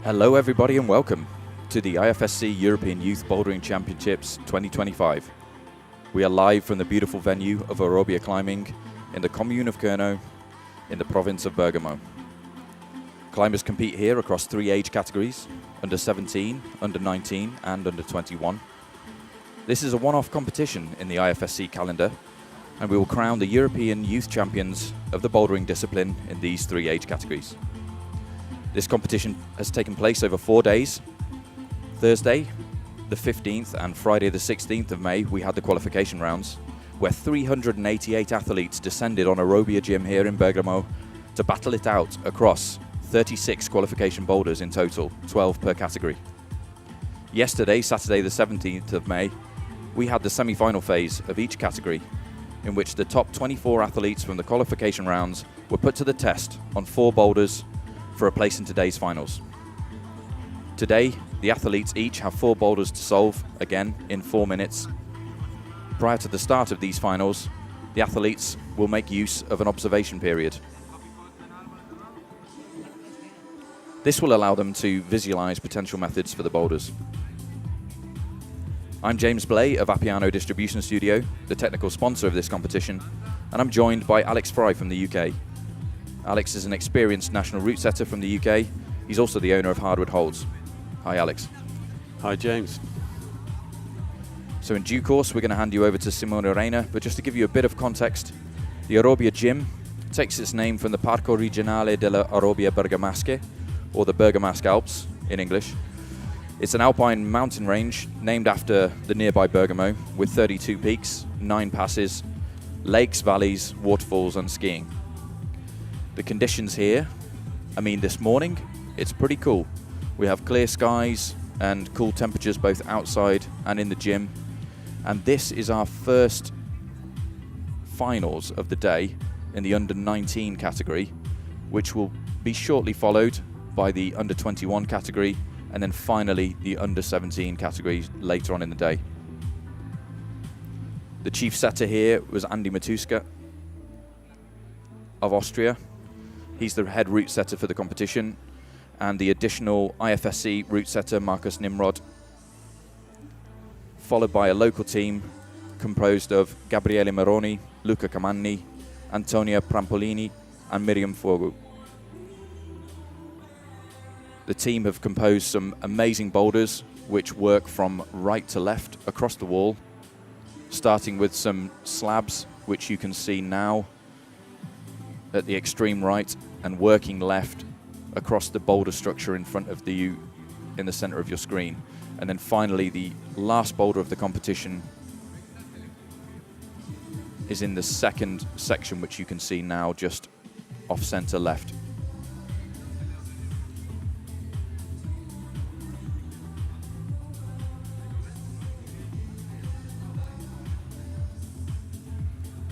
Hello everybody and welcome to the IFSC European Youth Bouldering Championships 2025. We are live from the beautiful venue of Aerobia Climbing in the commune of Curno in the province of Bergamo. Climbers compete here across 3 age categories, under 17, under 19 and under 21. This is a one-off competition in the IFSC calendar, and we will crown the European Youth Champions of the bouldering discipline in these 3 age categories. This competition has taken place over 4 days. Thursday, the 15th, and Friday, the 16th of May, we had the qualification rounds, where 388 athletes descended on Aerobia Gym here in Bergamo to battle it out across 36 qualification boulders in total, 12 per category. Yesterday, Saturday, the 17th of May, we had the semi-final phase of each category, in which the top 24 athletes from the qualification rounds were put to the test on 4 boulders for a place in today's finals. Today, the athletes each have 4 boulders to solve, again, in 4 minutes. Prior to the start of these finals, the athletes will make use of an observation period. This will allow them to visualize potential methods for the boulders. I'm James Blay of Appiano Distribution Studio, the technical sponsor of this competition, and I'm joined by Alex Fry from the UK. Alex is an experienced national route setter from the UK. He's also the owner of Hardwood Holds. Hi, Alex. Hi, James. So in due course, we're going to hand you over to Simone Reina, but just to give you a bit of context, the Aerobia Gym takes its name from the Parco Regionale delle Aerobie Bergamasche, or the Bergamasque Alps in English. It's an alpine mountain range named after the nearby Bergamo, with 32 peaks, 9 passes, lakes, valleys, waterfalls and skiing. The conditions here, this morning, it's pretty cool. We have clear skies and cool temperatures both outside and in the gym. And this is our first finals of the day in the under 19 category, which will be shortly followed by the under 21 category and then finally the under 17 category later on in the day. The chief setter here was Andy Matuska of Austria. He's the head route setter for the competition, and the additional IFSC route setter, Marcus Nimrod, followed by a local team composed of Gabriele Maroni, Luca Camanni, Antonia Prampolini, and Miriam Fogu. The team have composed some amazing boulders which work from right to left across the wall, starting with some slabs, which you can see now at the extreme right, and working left across the boulder structure in front of you in the center of your screen. And then finally, the last boulder of the competition is in the second section, which you can see now just off center left.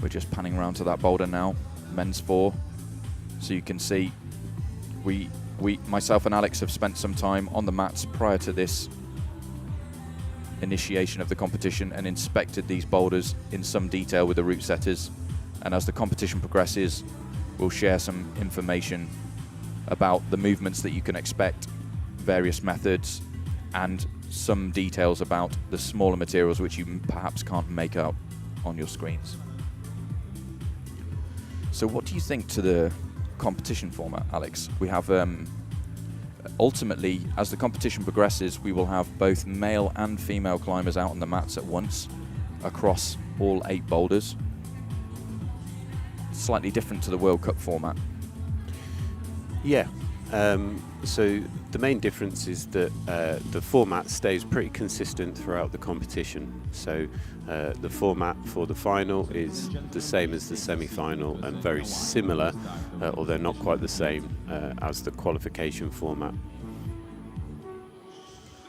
We're just panning around to that boulder now, men's 4. So you can see myself and Alex have spent some time on the mats prior to this initiation of the competition and inspected these boulders in some detail with the route setters. And as the competition progresses, we'll share some information about the movements that you can expect, various methods, and some details about the smaller materials which you perhaps can't make out on your screens. So what do you think to the competition format, Alex? We have, ultimately, as the competition progresses, we will have both male and female climbers out on the mats at once across all 8 boulders. Slightly different to the World Cup format. Yeah, so the main difference is that the format stays pretty consistent throughout the competition. So the format for the final is the same as the semi-final and very similar, although not quite the same as the qualification format.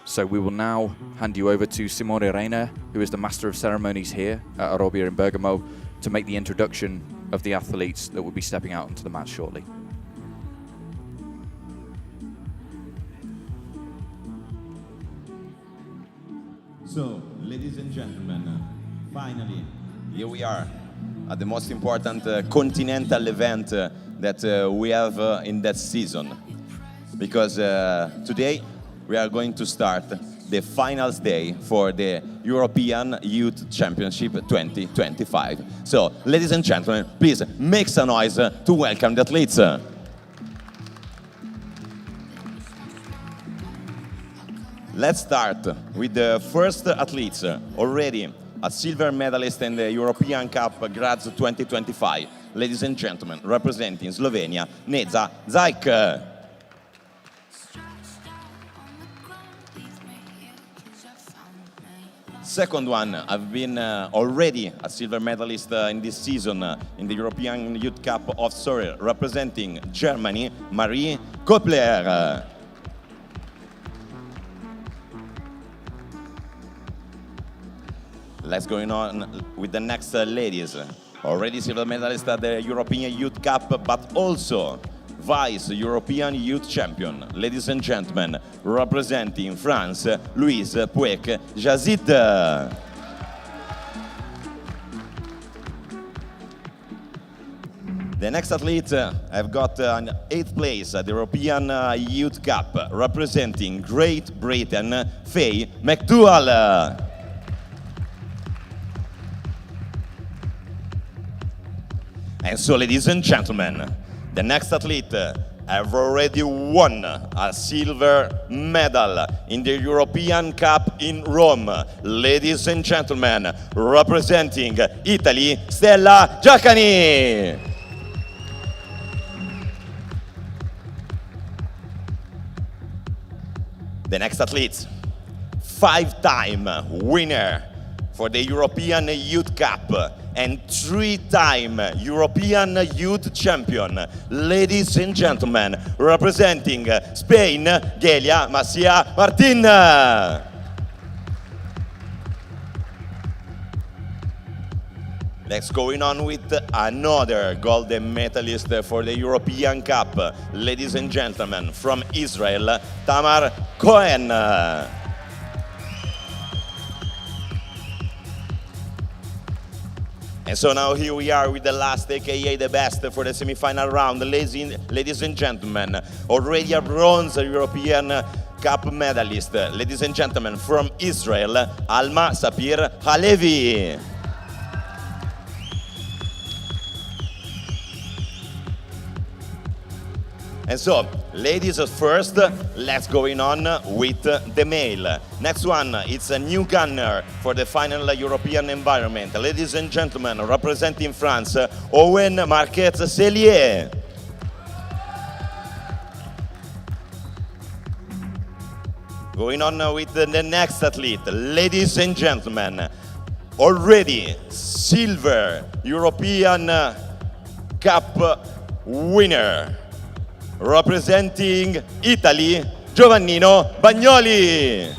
So we will now hand you over to Simone Reina, who is the Master of Ceremonies here at Aerobia in Bergamo, to make the introduction of the athletes that will be stepping out onto the mat shortly. So, ladies and gentlemen, finally, here we are at the most important continental event that we have in that season. because today we are going to start the finals day for the European Youth Championship 2025. So, ladies and gentlemen, please make some noise to welcome the athletes. Let's start with the first athletes, already a silver medalist in the European Cup Graz 2025. Ladies and gentlemen, representing Slovenia, Neza Zajc. Second one, I've been already a silver medalist in this season in the European Youth Cup of Surrey, representing Germany, Marie Koppler. Let's go on with the next ladies. Already silver medalist at the European Youth Cup, but also Vice European Youth Champion. Ladies and gentlemen, representing France, Louise Pouec Jazid. The next athlete, I've got an 8th place at the European Youth Cup, representing Great Britain, Faye McDowell. And so, ladies and gentlemen, the next athlete have already won a silver medal in the European Cup in Rome. Ladies and gentlemen, representing Italy, Stella Giaccani. The next athlete, 5-time winner for the European Youth Cup and 3-time European Youth Champion. Ladies and gentlemen, representing Spain, Gelia Macia Martin. Let's go on with another golden medalist for the European Cup. Ladies and gentlemen, from Israel, Tamar Cohen. And so now here we are with the last, aka the best, for the semi-final round. Ladies and gentlemen, already a bronze European Cup medalist. Ladies and gentlemen, from Israel, Alma Sapir Halevi. And so, ladies first, let's go on with the male. Next one, it's a new gunner for the final European environment. Ladies and gentlemen, representing France, Owen Marquez Cellier. Going on with the next athlete. Ladies and gentlemen, already silver European Cup winner. Representing Italy, Giovannino Bagnoli.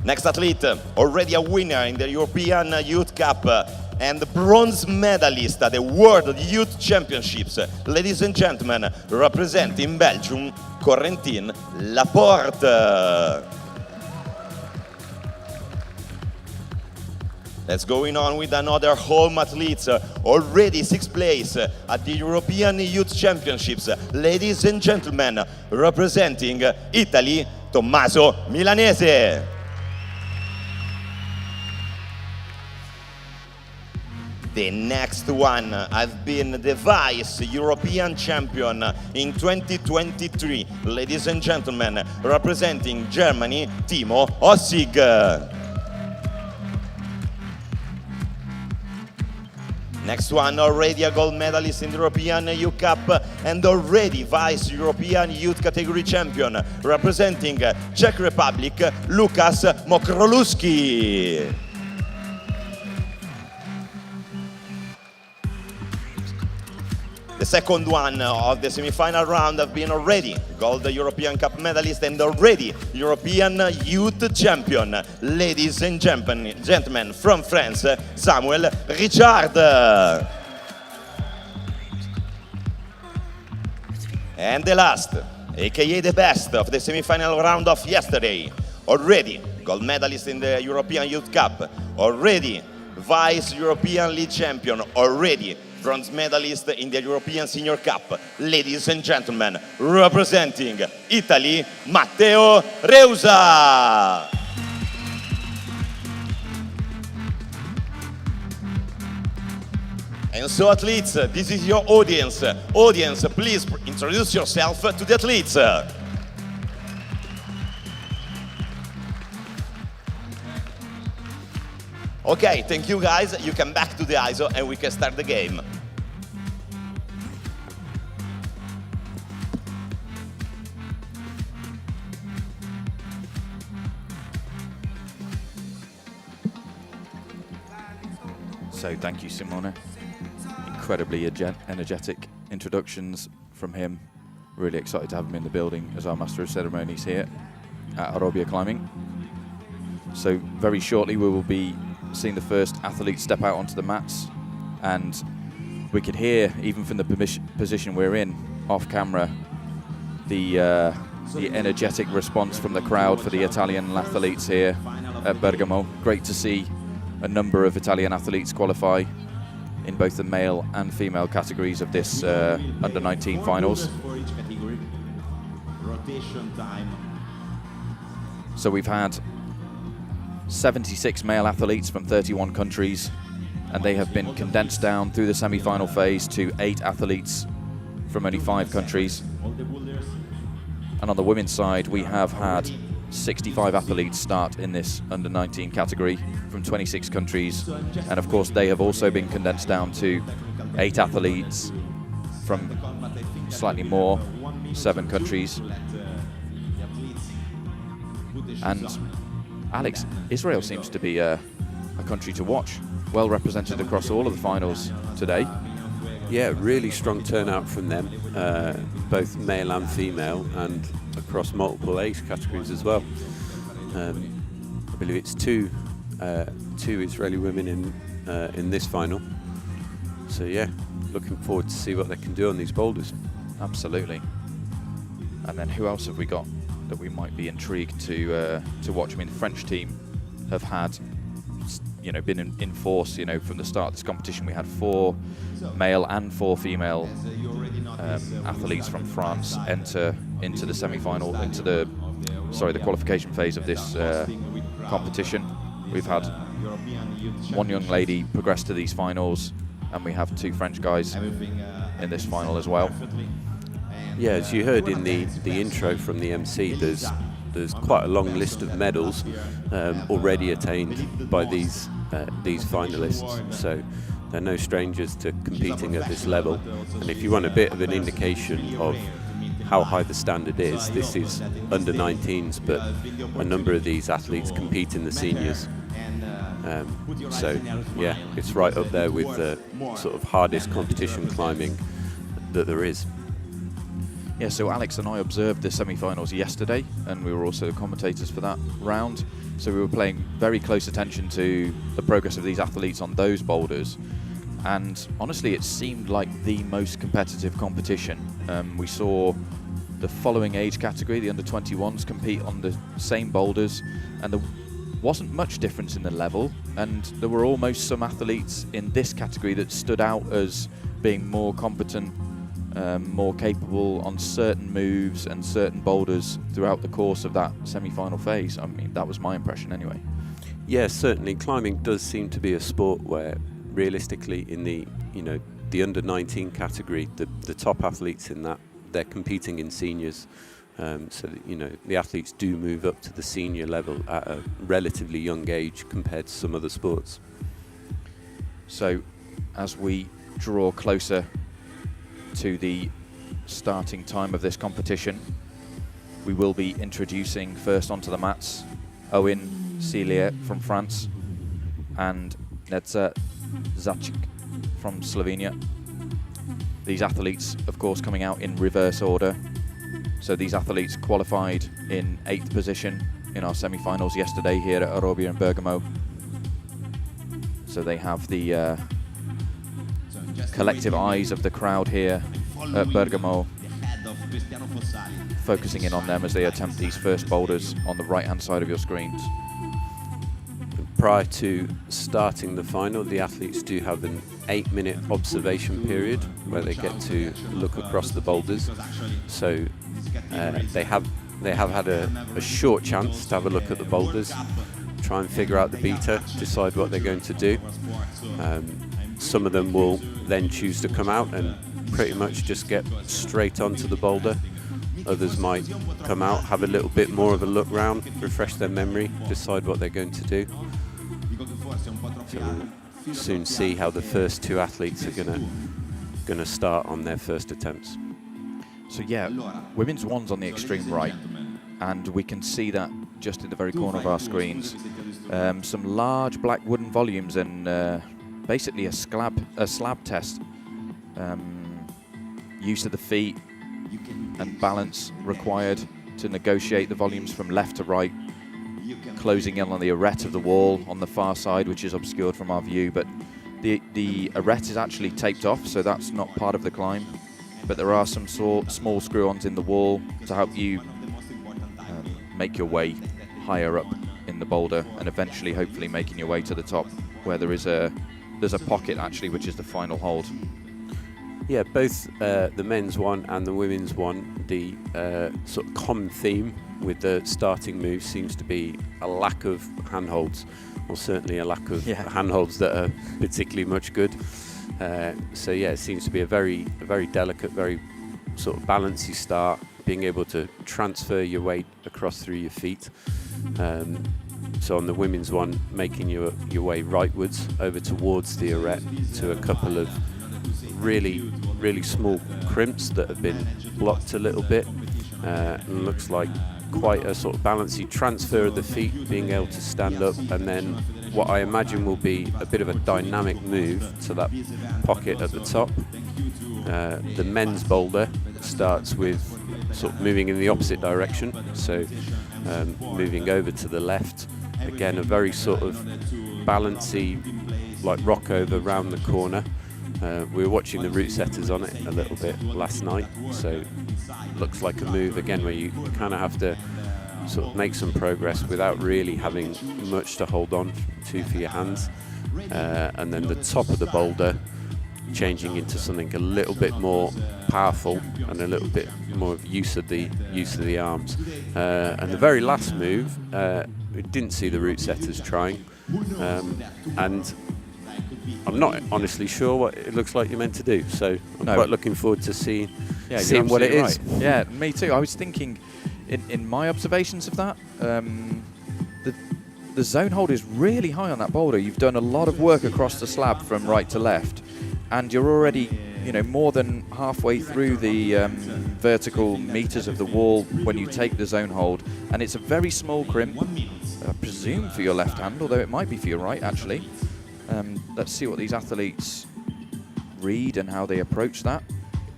Next athlete, already a winner in the European Youth Cup and bronze medalist at the World Youth Championships. Ladies and gentlemen, representing Belgium, Corentin Laporte. Let's go on with another home athlete, already 6th place at the European Youth Championships. Ladies and gentlemen, representing Italy, Tommaso Milanese. The next one has been the Vice European Champion in 2023. Ladies and gentlemen, representing Germany, Timo Ossig. Next one, already a gold medalist in the European Youth Cup and already Vice European Youth Category Champion, representing Czech Republic, Lukas Mokroluski. The second one of the semi-final round have been already gold European Cup medalist and already European Youth Champion. Ladies and gentlemen, from France, Samuel Richard. And the last, aka the best of the semi-final round of yesterday, already gold medalist in the European Youth Cup, already Vice European League Champion, already bronze medalist in the European Senior Cup. Ladies and gentlemen, representing Italy, Matteo Reusa. And so athletes, this is your audience. Audience, please introduce yourself to the athletes. Okay, thank you guys. You come back to the ISO and we can start the game. So thank you, Simone. Incredibly energetic introductions from him. Really excited to have him in the building as our Master of Ceremonies here at Arobia Climbing. So very shortly we will be seeing the first athlete step out onto the mats, and we could hear, even from the position we're in, off camera, the energetic response from the crowd for the Italian athletes here at Bergamo. Great to see a number of Italian athletes qualify in both the male and female categories of this under-19 finals. So we've had 76 male athletes from 31 countries, and they have been condensed down through the semi-final phase to 8 athletes from only 5 countries. And on the women's side, we have had 65 athletes start in this under-19 category from 26 countries, and of course they have also been condensed down to 8 athletes from slightly more, 7 countries. And Alex, Israel seems to be a country to watch, well represented across all of the finals today. Yeah, really strong turnout from them, both male and female, and across multiple age categories as well. I believe it's two Israeli women in this final. So yeah, looking forward to see what they can do on these boulders. Absolutely. And then who else have we got that we might be intrigued to watch? I mean, the French team have had, been in force, from the start of this competition. We had 4 male and 4 female athletes from France enter into the semi-final, the qualification phase of this competition. We've had 1 young lady progress to these finals, and we have 2 French guys in this final as well. Yeah, as you heard in the intro from the MC, there's quite a long list of medals already attained by these finalists. So they're no strangers to competing at this level. And if you want a bit of an indication of how high the standard is, this is under 19s, but a number of these athletes compete in the seniors. So yeah, it's right up there with the sort of hardest competition climbing that there is. Yeah, so Alex and I observed the semi-finals yesterday, and we were also the commentators for that round. So we were paying very close attention to the progress of these athletes on those boulders. And honestly, it seemed like the most competitive competition. We saw the following age category, the under-21s, compete on the same boulders, and there wasn't much difference in the level. And there were almost some athletes in this category that stood out as being more competent, more capable on certain moves and certain boulders throughout the course of that semi-final phase. I mean, that was my impression anyway. Yeah, certainly climbing does seem to be a sport where realistically in the under 19 category, the top athletes in that, they're competing in seniors, so that, the athletes do move up to the senior level at a relatively young age compared to some other sports. So as we draw closer to the starting time of this competition, we will be introducing first onto the mats Owen Celier from France and Nedza Zacic from Slovenia. These athletes, of course, coming out in reverse order. So these athletes qualified in 8th position in our semi-finals yesterday here at Arobia in Bergamo. So they have the collective eyes of the crowd here at Bergamo focusing in on them as they attempt these first boulders on the right-hand side of your screens. Prior to starting the final, the athletes do have an 8-minute observation period where they get to look across the boulders. So they have had a short chance to have a look at the boulders, try and figure out the beta, decide what they're going to do. Some of them will then choose to come out and pretty much just get straight onto the boulder. Others might come out, have a little bit more of a look round, refresh their memory, decide what they're going to do. So we'll soon see how the first 2 athletes are gonna start on their first attempts. So yeah, women's one's on the extreme right, and we can see that just in the very corner of our screens. Some large black wooden volumes and basically a slab test. Use of the feet and balance required to negotiate the volumes from left to right, closing in on the arête of the wall on the far side, which is obscured from our view, but the arête is actually taped off, so that's not part of the climb. But there are some small screw-ons in the wall to help you make your way higher up in the boulder, and eventually hopefully making your way to the top, where there's a pocket actually, which is the final hold. Yeah, both the men's one and the women's one, the sort of common theme with the starting move seems to be a lack of handholds, or certainly a lack of handholds that are particularly much good. So yeah, it seems to be a very delicate, very sort of balancy start, being able to transfer your weight across through your feet. So on the women's one, making your way rightwards over towards the arête to a couple of really small crimps that have been blocked a little bit. And looks like quite a sort of balancy transfer of the feet, being able to stand up, and then what I imagine will be a bit of a dynamic move to that pocket at the top. The men's boulder starts with sort of moving in the opposite direction, so moving over to the left. Again, a very sort of balancy, like rock over round the corner. We were watching the route setters on it a little bit last night, so looks like a move again where you kind of have to sort of make some progress without really having much to hold on to for your hands. And then the top of the boulder changing into something a little bit more powerful and a little bit more of use of the arms. And the very last move, we didn't see the route setters trying, and I'm not honestly sure what it looks like you're meant to do, so I'm quite looking forward to seeing what it is. Right. Yeah, me too. I was thinking, in my observations of that, the zone hold is really high on that boulder. You've done a lot of work across the slab from right to left, and you're already, more than halfway through the vertical meters of the wall when you take the zone hold, and it's a very small crimp, I presume for your left hand, although it might be for your right actually. Let's see what these athletes read and how they approach that.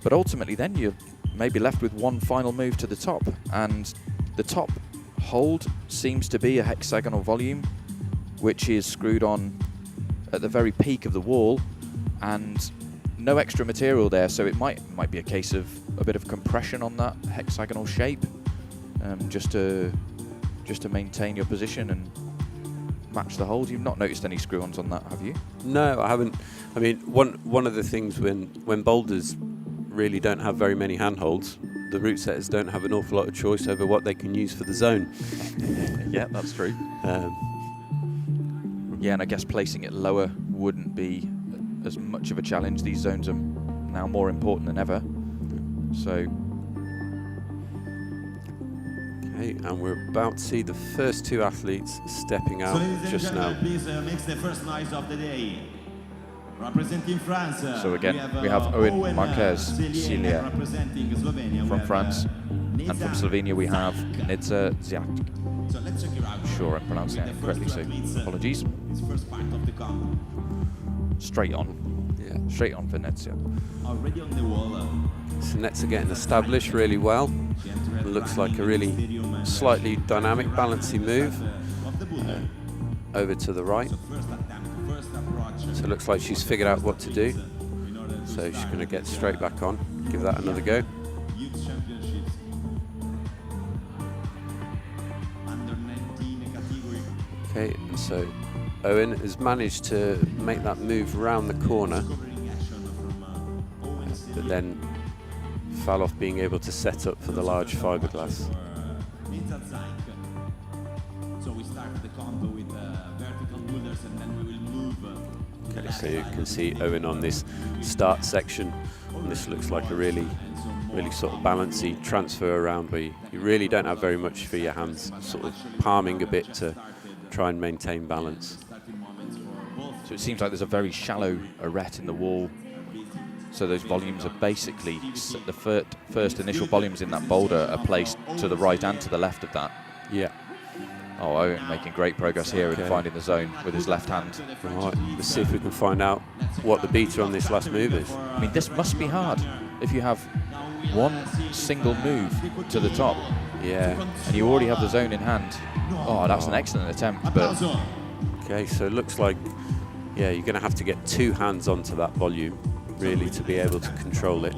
But ultimately then you're maybe left with one final move to the top, and the top hold seems to be a hexagonal volume which is screwed on at the very peak of the wall, and no extra material there, so it might be a case of a bit of compression on that hexagonal shape, just to maintain your position and match the hold. You've not noticed any screw-ons on that, have you? No, I haven't. I mean, one of the things when boulders really don't have very many handholds, the route setters don't have an awful lot of choice over what they can use for the zone. Yeah, that's true. Yeah, and I guess placing it lower wouldn't be as much of a challenge. These zones are now more important than ever. So. Okay, and we're about to see the first 2 athletes stepping out just now. Please make the first noise of the day. Representing France. So again, we have Owen Marquez Cilia from France, and from Slovenia we have Knedza Ziak. I'm sure I'm pronouncing it correctly, so apologies. Straight on. Yeah, straight on for Knedza. Already on the wall. So nets are getting established really well. It looks like a really slightly dynamic, balancy move over to the right. So it looks like she's figured out what to do. So she's going to get straight back on, give that another go. Okay, so Owen has managed to make that move around the corner, but then fell off being able to set up for the large fiberglass. So we start the combo with vertical boulders, and then we will move. Okay, so you can see Owen on this start section, and this looks like a really sort of balancy transfer around where you really don't have very much for your hands, sort of palming a bit to try and maintain balance. So it seems like there's a very shallow arête in the wall. So those volumes are basically, the first initial volumes in that boulder are placed to the right and to the left of that. Yeah. Oh, Owen making great progress here in finding the zone with his left hand. Right, let's see if we can find out what the beater on this last move is. I mean, this must be hard if you have one single move to the top. Yeah. And you already have the zone in hand. Oh, that's an excellent attempt, but... Okay, so it looks like, yeah, you're going to have to get two hands onto that volume, really, to be able to control it.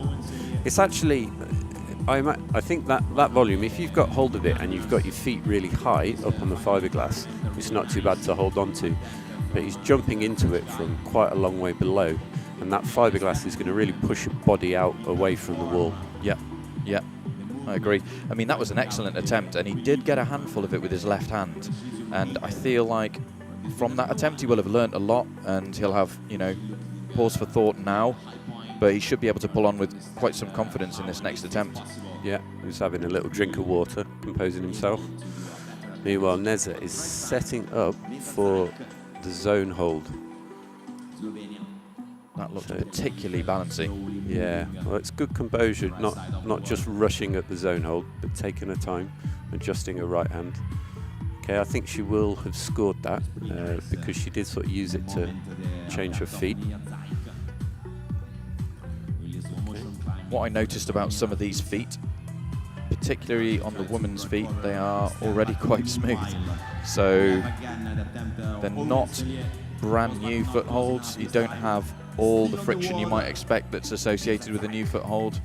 It's actually, I think that volume, if you've got hold of it and you've got your feet really high up on the fiberglass, it's not too bad to hold on to. But he's jumping into it from quite a long way below, and that fiberglass is going to really push your body out away from the wall. Yeah, yeah, I agree. I mean, that was an excellent attempt, and he did get a handful of it with his left hand. And I feel like from that attempt, he will have learnt a lot, and he'll have, you know, pause for thought now, but he should be able to pull on with quite some confidence in this next attempt. Yeah, he's having a little drink of water, composing himself. Meanwhile, Neza is setting up for the zone hold. That looked particularly balancing. Yeah, well, it's good composure, not just rushing at the zone hold, but taking her time, adjusting her right hand. Okay, I think she will have scored that because she did sort of use it to change her feet. What I noticed about some of these feet, particularly on the woman's feet, they are already quite smooth. So they're not brand new footholds. You don't have all the friction you might expect that's associated with a new foothold.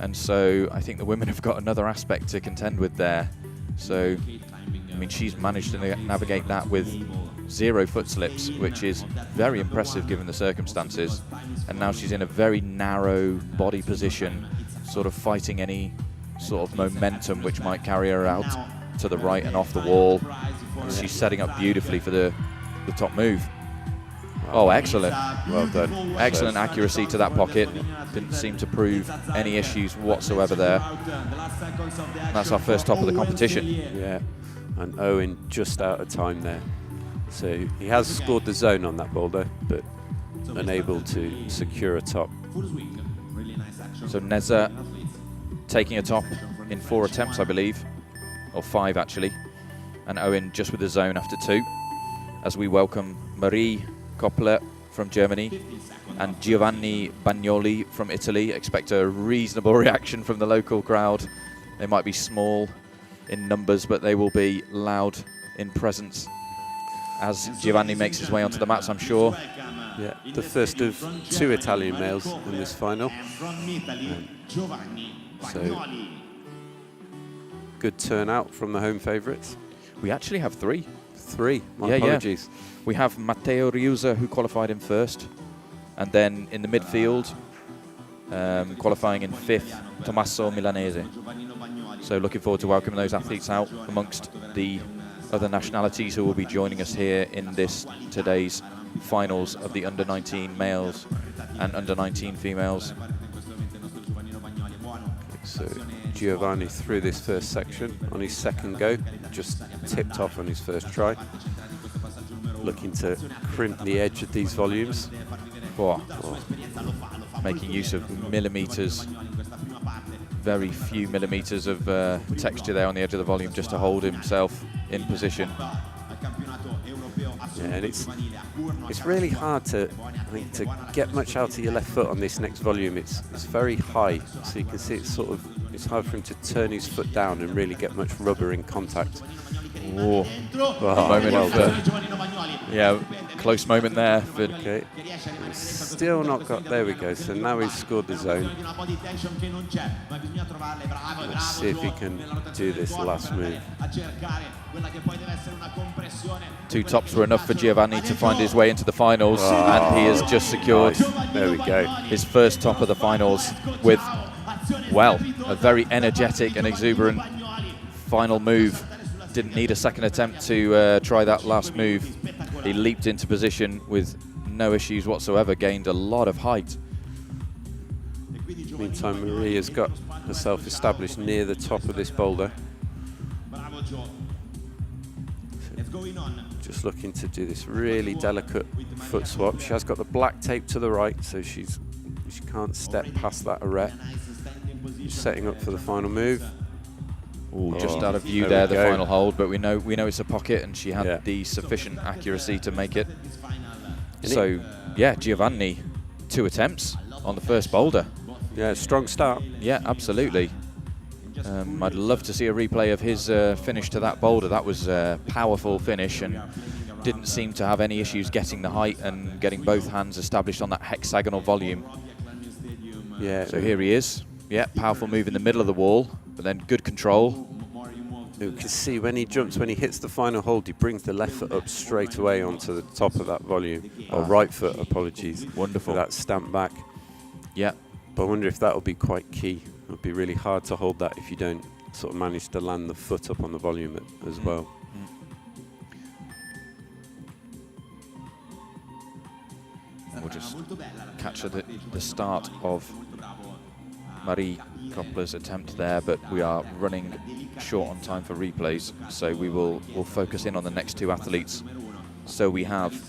And so I think the women have got another aspect to contend with there. So, I mean, she's managed to navigate that with 0 foot slips, which is very impressive given the circumstances. And now she's in a very narrow body position, sort of fighting any sort of momentum which might carry her out to the right and off the wall. And she's setting up beautifully for the top move. Oh, excellent. Well done. Excellent accuracy to that pocket. Didn't seem to prove any issues whatsoever there. That's our first top of the competition. Yeah, and Owen just out of time there. So he has scored the zone on that boulder, but unable to secure a top. So Neza taking a top in 4 attempts, I believe, or 5 actually. And Owen just with the zone after 2. As we welcome Marie Koppler from Germany and Giovanni Bagnoli from Italy. Expect a reasonable reaction from the local crowd. They might be small in numbers, but they will be loud in presence as Giovanni makes his way onto the mats, I'm sure. Yeah, the first of 2 Italian males in this final. So good turnout from the home favourites. We actually have 3. 3, my apologies. Yeah. We have Matteo Riusa, who qualified in 1st, and then in the midfield, qualifying in 5th, Tommaso Milanese. So looking forward to welcoming those athletes out amongst the other nationalities who will be joining us here in today's finals of the under-19 males and under-19 females. So Giovanni through this first section on his second go, just tipped off on his first try. Looking to crimp the edge of these volumes. Oh. Making use of millimetres, very few millimetres of texture there on the edge of the volume just to hold himself in position. Yeah, and it's really hard to get much out of your left foot on this next volume. It's very high, so you can see it's hard for him to turn his foot down and really get much rubber in contact. Oh, moment of, yeah, close moment there. But Okay, still not got, there we go, so now he's scored the zone. Let's see if he can do this last move. 2 tops were enough for Giovanni to find his way into the finals, and he has just secured There we go. his first top of the finals with, well, a very energetic and exuberant final move. Didn't need a second attempt to try that last move. He leaped into position with no issues whatsoever, gained a lot of height. Meantime, Marie has got herself established near the top of this boulder. Just looking to do this really delicate foot swap. She has got the black tape to the right, so she can't step past that arête. She's setting up for the final move. Ooh, just out of view there, the final hold, but we know it's a pocket, and she had the sufficient accuracy to make it. So, yeah, Giovanni, 2 attempts on the first boulder. Yeah, strong start. Yeah, absolutely. I'd love to see a replay of his finish to that boulder. That was a powerful finish, and didn't seem to have any issues getting the height and getting both hands established on that hexagonal volume. Yeah. So here he is. Yeah, powerful move in the middle of the wall, but then good control. You can see when he jumps, when he hits the final hold, he brings the left foot up straight away onto the top of that volume. Or right foot, apologies. Wonderful. That stamp back. Yeah. But I wonder if that will be quite key. It would be really hard to hold that if you don't sort of manage to land the foot up on the volume as well. We'll just catch the start of Marie Koppler's attempt there, but we are running short on time for replays, so we'll focus in on the next 2 athletes. So we have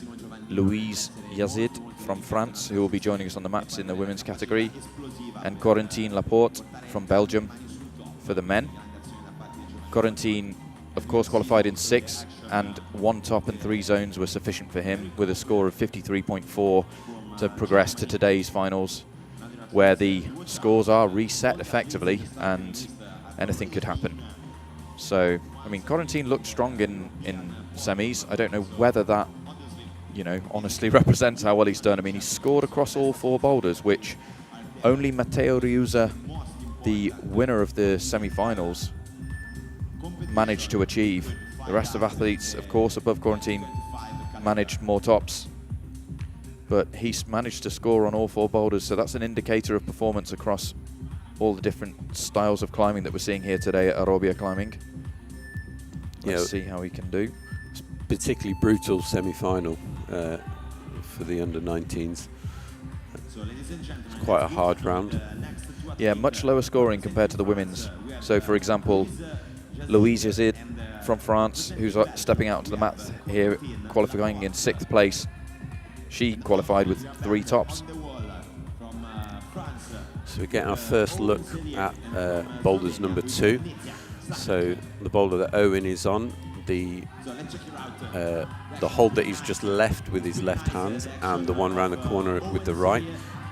Louise Yazid from France, who will be joining us on the mats in the women's category, and Corentin Laporte from Belgium for the men. Corentin, of course, qualified in 6, and 1 top and 3 zones were sufficient for him, with a score of 53.4 to progress to today's finals, where the scores are reset effectively and anything could happen. So, I mean, Corentin looked strong in semis. I don't know whether that, you know, honestly represents how well he's done. I mean, he scored across all 4 boulders, which only Matteo Riusa, the winner of the semi-finals, managed to achieve. The rest of athletes, of course, above Corentin, managed more tops, but he's managed to score on all 4 boulders, so that's an indicator of performance across all the different styles of climbing that we're seeing here today at Aerobia Climbing. Let's see how he can do. It's particularly brutal semi-final for the under-19s. It's quite a hard round. Yeah, much lower scoring compared to the women's. So, for example, Louise Yazid from France, who's stepping out to the mat here, qualifying in 6th place. She qualified with 3 tops. So we're getting our first look at boulders number 2. So the boulder that Owen is on, the hold that he's just left with his left hand and the one around the corner with the right,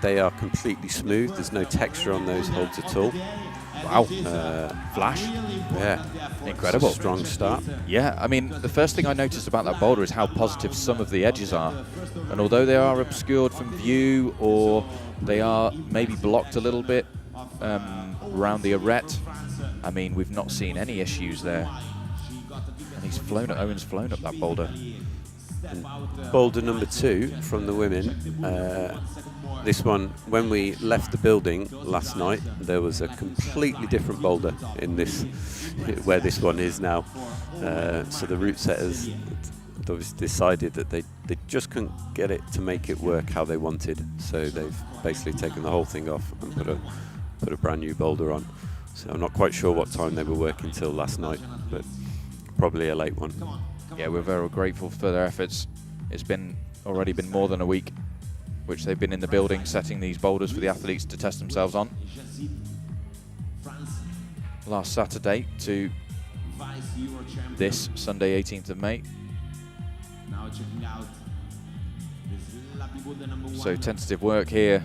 they are completely smooth. There's no texture on those holds at all. Wow. Flash. Yeah. Incredible. Strong start. Yeah, I mean, the first thing I noticed about that boulder is how positive some of the edges are. And although they are obscured from view, or they are maybe blocked a little bit around the arête, I mean, we've not seen any issues there. And Owen's flown up that boulder. And boulder number 2 from the women. This one, when we left the building last night, there was a completely different boulder in this, where this one is now. So the route setters obviously decided that they just couldn't get it to make it work how they wanted. So they've basically taken the whole thing off and put a brand new boulder on. So I'm not quite sure what time they were working till last night, but probably a late one. Yeah, we're very grateful for their efforts. It's already been more than a week which they've been in the building setting these boulders for the athletes to test themselves on. Last Saturday to this Sunday 18th of May. So tentative work here.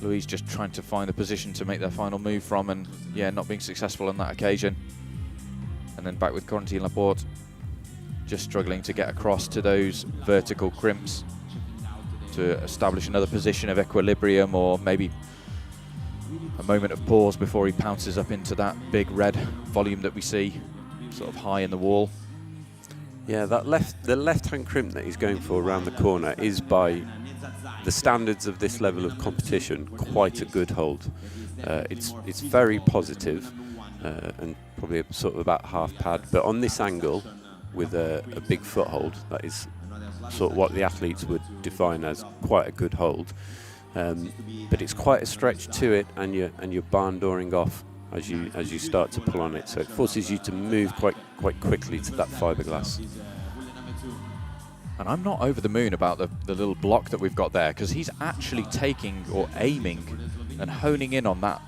Louise just trying to find the position to make their final move from, and yeah, not being successful on that occasion. And then back with Corentin Laporte, just struggling to get across to those vertical crimps to establish another position of equilibrium, or maybe a moment of pause before he pounces up into that big red volume that we see sort of high in the wall. Yeah, the left-hand crimp that he's going for around the corner is, by the standards of this level of competition, quite a good hold. It's very positive and probably sort of about half pad, but on this angle with a big foothold, that is sort of what the athletes would define as quite a good hold. But it's quite a stretch to it, and you're barn dooring off as you start to pull on it, so it forces you to move quite quickly to that fiberglass. And I'm not over the moon about the little block that we've got there, because he's actually taking or aiming and honing in on that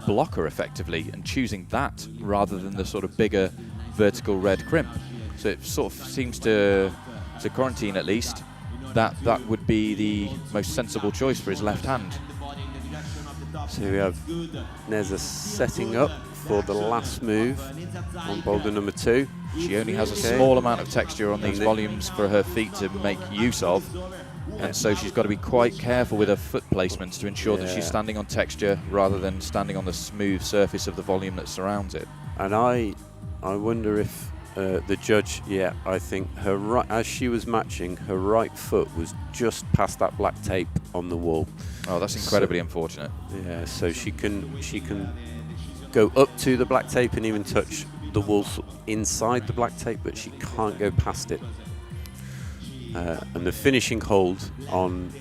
blocker effectively and choosing that rather than the sort of bigger vertical red crimp. So it sort of seems to Corentin at least that would be the most sensible choice for his left hand. So we have Neza setting up for the last move on boulder number 2. She only has a small amount of texture on these volumes for her feet to make use of, and so she's got to be quite careful with her foot placements to ensure that she's standing on texture rather than standing on the smooth surface of the volume that surrounds it. And I wonder if the judge, I think her right, as she was matching, her right foot was just past that black tape on the wall. Oh, that's incredibly unfortunate. Yeah, so she can go up to the black tape and even touch the wall inside the black tape, but she can't go past it. And the finishing hold on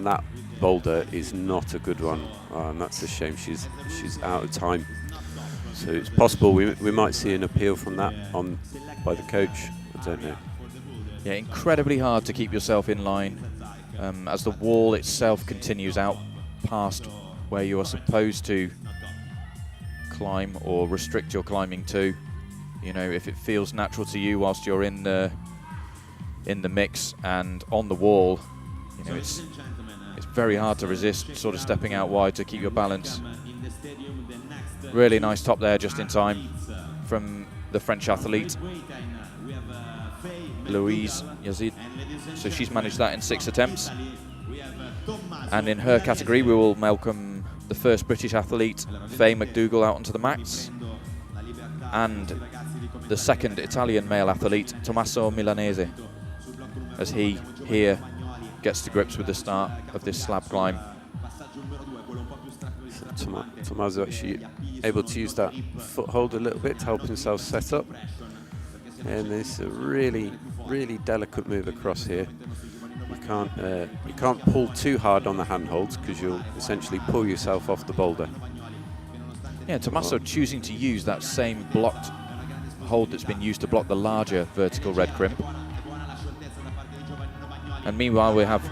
that boulder is not a good one, and that's a shame. She's out of time. So it's possible we might see an appeal from that by the coach. I don't know. Yeah, incredibly hard to keep yourself in line as the wall itself continues out past where you are supposed to climb or restrict your climbing to. You know, if it feels natural to you whilst you're in the mix and on the wall, you know, it's very hard to resist sort of stepping out wide to keep your balance. Really nice top there, just in time from the French athlete Louise Yazid. So she's managed that in 6 attempts. And in her category, we will welcome the first British athlete, Faye McDougall, out onto the mats, and the second Italian male athlete, Tommaso Milanese, as he here gets to grips with the start of this slab climb. Tommaso actually able to use that foothold a little bit to help himself set up. And there's a really delicate move across here. You can't pull too hard on the handholds because you'll essentially pull yourself off the boulder. Yeah, Tommaso choosing to use that same blocked hold that's been used to block the larger vertical red crimp. And meanwhile we have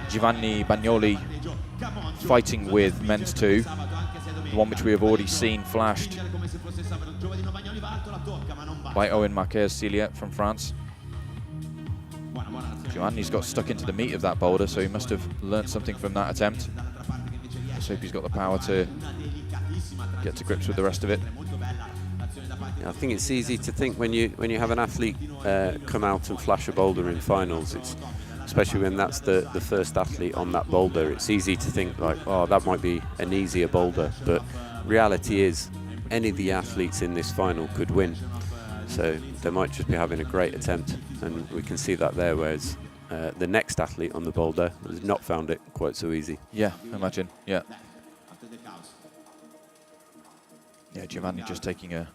Giovanni Bagnoli fighting with men's 2, the one which we have already seen flashed by Owen Marquez-Celia from France. Giovanni's got stuck into the meat of that boulder, so he must have learnt something from that attempt. Let's hope he's got the power to get to grips with the rest of it. Yeah, I think it's easy to think when you have an athlete come out and flash a boulder in finals, especially when that's the first athlete on that boulder, it's easy to think like, oh, that might be an easier boulder, but reality is any of the athletes in this final could win. So they might just be having a great attempt, and we can see that there, whereas the next athlete on the boulder has not found it quite so easy. Yeah, imagine, yeah. Yeah, Giovanni just taking a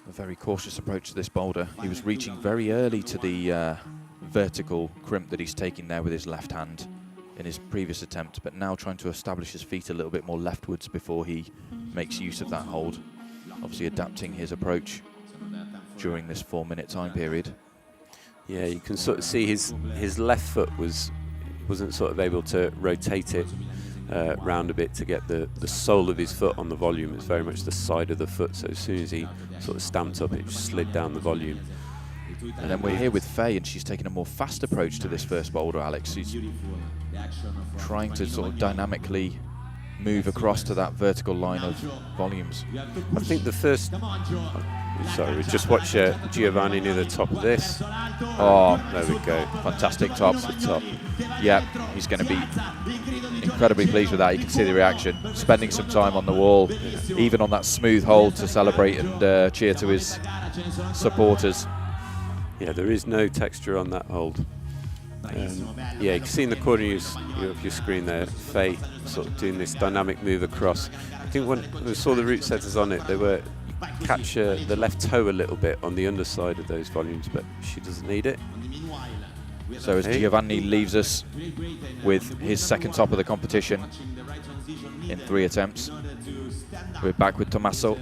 very cautious approach to this boulder. He was reaching very early to the vertical crimp that he's taking there with his left hand in his previous attempt, but now trying to establish his feet a little bit more leftwards before he makes use of that hold. Obviously adapting his approach during this 4-minute time period. Yeah, you can sort of see his left foot wasn't sort of able to rotate it round a bit to get the sole of his foot on the volume. It's very much the side of the foot, so as soon as he sort of stamped up, it just slid down the volume. And then we're here with Faye, and she's taken a more fast approach to this first boulder, Alex. She's trying to sort of dynamically move across to that vertical line of volumes. I think the first... Sorry, we just watched Giovanni near the top of this. Oh, there we go. Fantastic top. Top. Yeah, he's going to be incredibly pleased with that. You can see the reaction. Spending some time on the wall, even on that smooth hold to celebrate and cheer to his supporters. Yeah, there is no texture on that hold. Yeah, you can see in the corner of your screen there, Faye sort of doing this dynamic move across. I think when we saw the route setters on it, they were catch the left toe a little bit on the underside of those volumes, but she doesn't need it. So as Giovanni leaves us with his second top of the competition in 3 attempts, we're back with Tommaso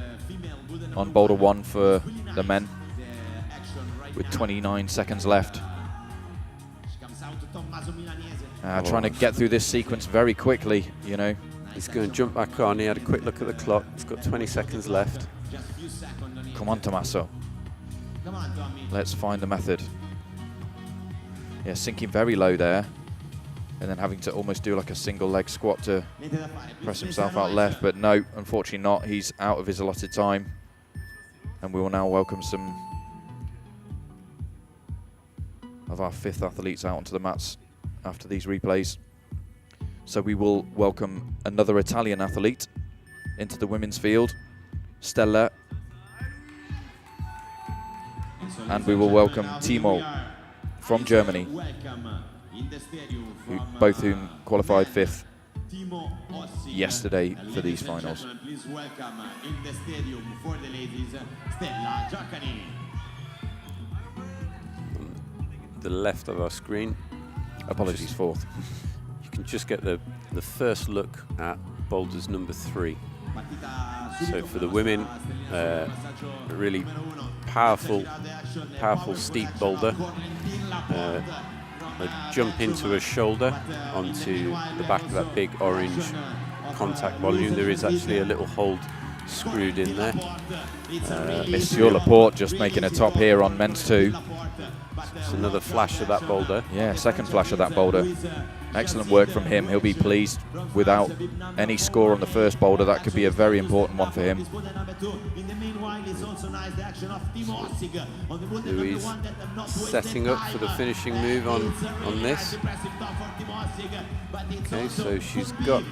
on boulder 1 for the men with 29 seconds left. Trying to get through this sequence very quickly, you know. He's going to jump back on. He had a quick look at the clock. He's got 20 seconds left. Come on, Tommaso. Let's find the method. Yeah, sinking very low there, and then having to almost do like a single leg squat to press himself out left, but no, unfortunately not. He's out of his allotted time, and we will now welcome some of our 5th athletes out onto the mats after these replays. So we will welcome another Italian athlete into the women's field, Stella, and we will welcome Timo from Germany, both whom qualified 5th yesterday for these finals. Please welcome in the stadium for the ladies, Stella Giaccani. The left of our screen. Apologies, 4th. You can just get the first look at boulders number 3. So for the women, a really powerful steep boulder. They jump into a shoulder onto the back of that big orange contact volume. There is actually a little hold screwed in there. Monsieur Laporte just making a top here on men's 2. It's another flash of that boulder. Yeah, second flash of that boulder. Excellent work from him. He'll be pleased. Without any score on the first boulder, that could be a very important one for him. Louise setting up for the finishing move on this. Okay, so she's got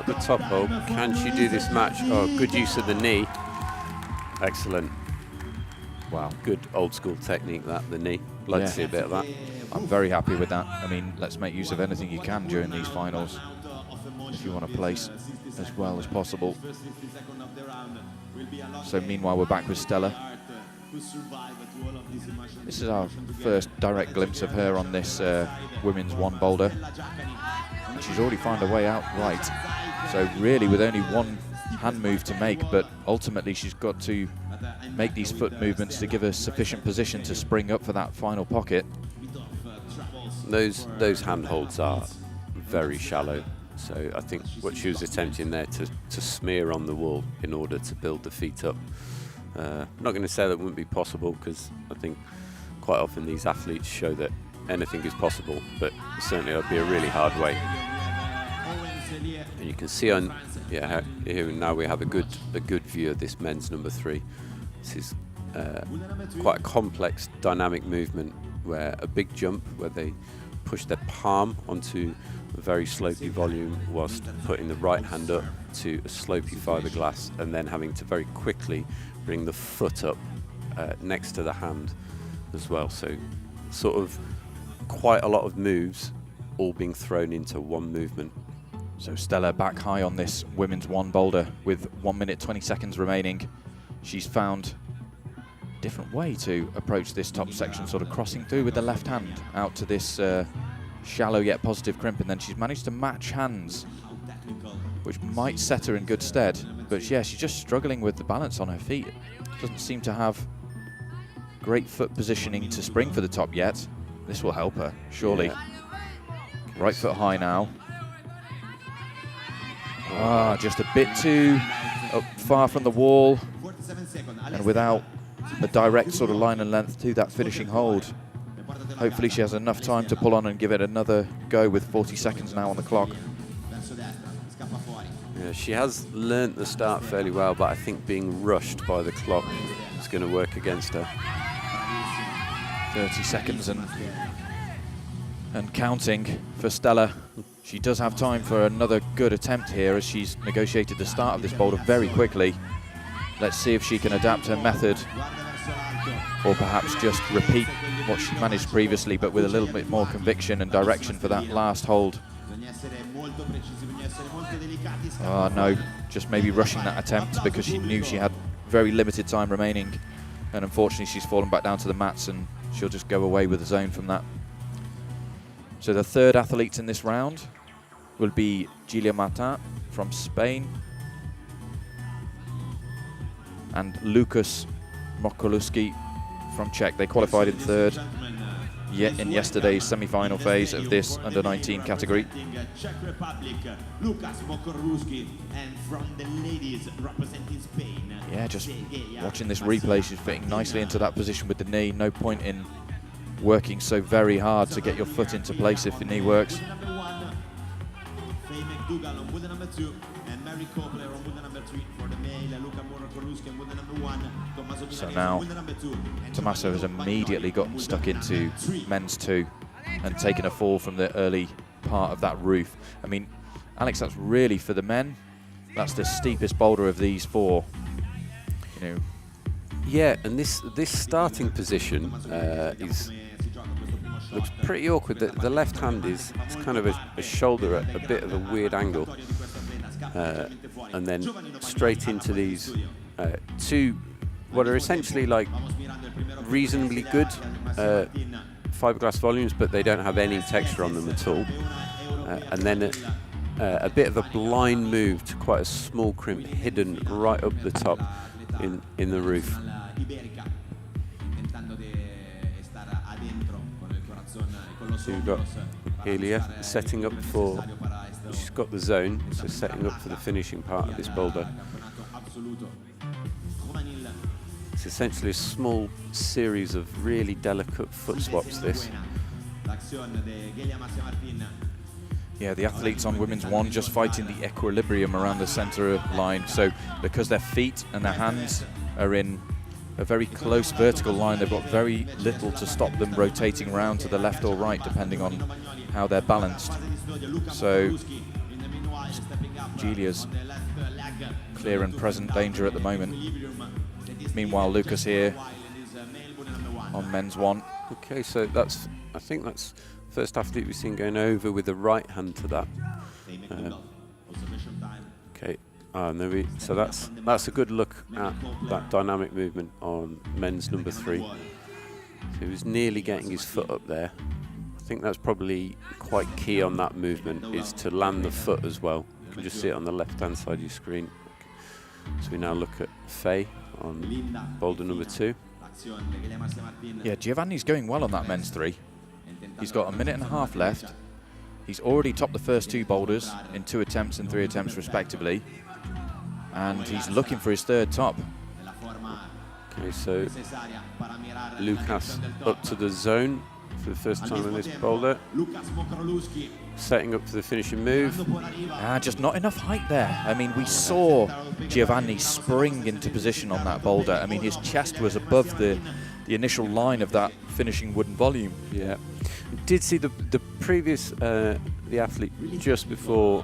the top hold. Can she do this match? Oh, good use of the knee. Excellent. Wow, good old school technique that, the knee. Like to see a bit of that. I'm very happy with that. I mean, let's make use of anything you can during these finals if you want to place as well as possible. So meanwhile, we're back with Stella. This is our first direct glimpse of her on this women's 1 boulder. And she's already found a way out right. So really with only 1 hand move to make, but ultimately she's got to make these foot movements to give her sufficient position to spring up for that final pocket. Those hand holds are very shallow, so I think what she was attempting there to smear on the wall in order to build the feet up. I'm not going to say that wouldn't be possible, because I think quite often these athletes show that anything is possible, but certainly it'll be a really hard way. And you can see on here now we have a good view of this men's number 3. This is quite a complex dynamic movement, where a big jump where they push their palm onto a very slopey volume whilst putting the right hand up to a slopey fiberglass, and then having to very quickly bring the foot up next to the hand as well. So sort of quite a lot of moves all being thrown into one movement. So Stella back high on this women's 1 boulder with 1 minute 20 seconds remaining. She's found a different way to approach this top section, sort of crossing through with the left hand out to this shallow yet positive crimp, and then she's managed to match hands, which might set her in good stead. But yeah, she's just struggling with the balance on her feet. Doesn't seem to have great foot positioning to spring for the top yet. This will help her, surely. Yeah. Right foot high now. Just a bit too far from the wall, and without a direct sort of line and length to that finishing hold. Hopefully she has enough time to pull on and give it another go with 40 seconds now on the clock. Yeah, she has learnt the start fairly well, but I think being rushed by the clock is going to work against her. 30 seconds and counting for Stella. She does have time for another good attempt here as she's negotiated the start of this boulder very quickly. Let's see if she can adapt her method or perhaps just repeat what she managed previously, but with a little bit more conviction and direction for that last hold. Oh no, just maybe rushing that attempt because she knew she had very limited time remaining, and unfortunately she's fallen back down to the mats and she'll just go away with the zone from that. So the third athletes in this round will be Giulia Martin from Spain and Lukas Mokoluski from Czech. They qualified in third in yesterday's semi-final phase of this under-19 category. Czech Republic, Lukas Mokoluski, and from the ladies representing Spain. Yeah, just watching this replay, she's fitting nicely into that position with the knee. No point in working so very hard to get your foot into place if the knee works. So now Tommaso has immediately got stuck into men's 2 and taken a fall from the early part of that roof. I mean, Alex, that's really for the men. That's the steepest boulder of these 4. You know. Yeah, and this starting position looks pretty awkward. The left hand is kind of a shoulder at a bit of a weird angle, and then straight into these 2 what are essentially like reasonably good fiberglass volumes, but they don't have any texture on them at all. And then a bit of a blind move to quite a small crimp hidden right up the top in the roof. So you've got Elia setting up for, she's got the zone, so setting up for the finishing part of this boulder. It's essentially a small series of really delicate foot swaps, this. Yeah, the athletes on women's 1 just fighting the equilibrium around the center line. So because their feet and their hands are in a very close vertical line, they've got very little to stop them rotating around to the left or right, depending on how they're balanced. So Giulia's clear and present danger at the moment. Meanwhile, Lucas here on men's 1. Okay, so I think that's first athlete we've seen going over with the right hand to that. Okay, so that's a good look at that dynamic movement on men's number 3. So he was nearly getting his foot up there. I think that's probably quite key on that movement, is to land the foot as well. You can just see it on the left-hand side of your screen. So we now look at Faye on boulder number 2. Yeah, Giovanni's going well on that men's 3. He's got a minute and a half left. He's already topped the first 2 boulders in 2 attempts and 3 attempts respectively. And he's looking for his 3rd top. Okay, so Lucas up to the zone for the first time in this boulder. Setting up for the finishing move. Just not enough height there. I mean, we saw Giovanni spring into position on that boulder. I mean, his chest was above the initial line of that finishing wooden volume. Yeah. Did see the previous the athlete just before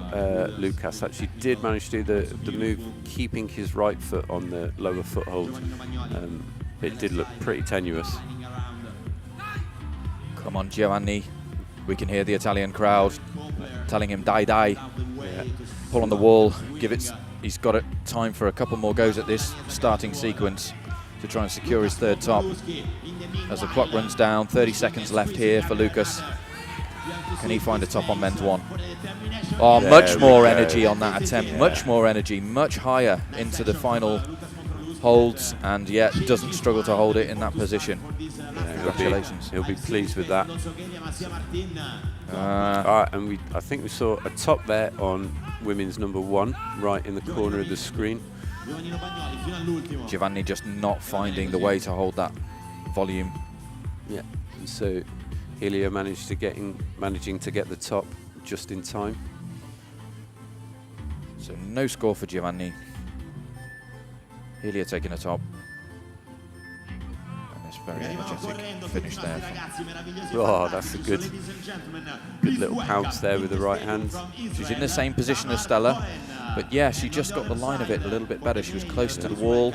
Lucas actually did manage to do the move, keeping his right foot on the lower foothold. It did look pretty tenuous. Come on, Giovanni. We can hear the Italian crowd telling him, "Die, die." Yeah. Pull on the wall. He's got time for a couple more goes at this starting sequence to try and secure his 3rd top. As the clock runs down, 30 seconds left here for Lucas. Can he find a top on men's 1? Oh, much more energy on that attempt. Yeah. Much more energy, much higher into the final holds, and yet doesn't struggle to hold it in that position. Congratulations. He'll be pleased with that. And I think we saw a top there on women's number 1, right in the corner of the screen. Giovanni just not finding the way to hold that volume. Yeah, and so Helia managing to get the top just in time. So no score for Giovanni. Helia taking the top. And this very energetic finish there. Oh, that's a good little pounce there with the right hand. She's in the same position as Stella, but yeah, she just got the line of it a little bit better. She was close to the wall,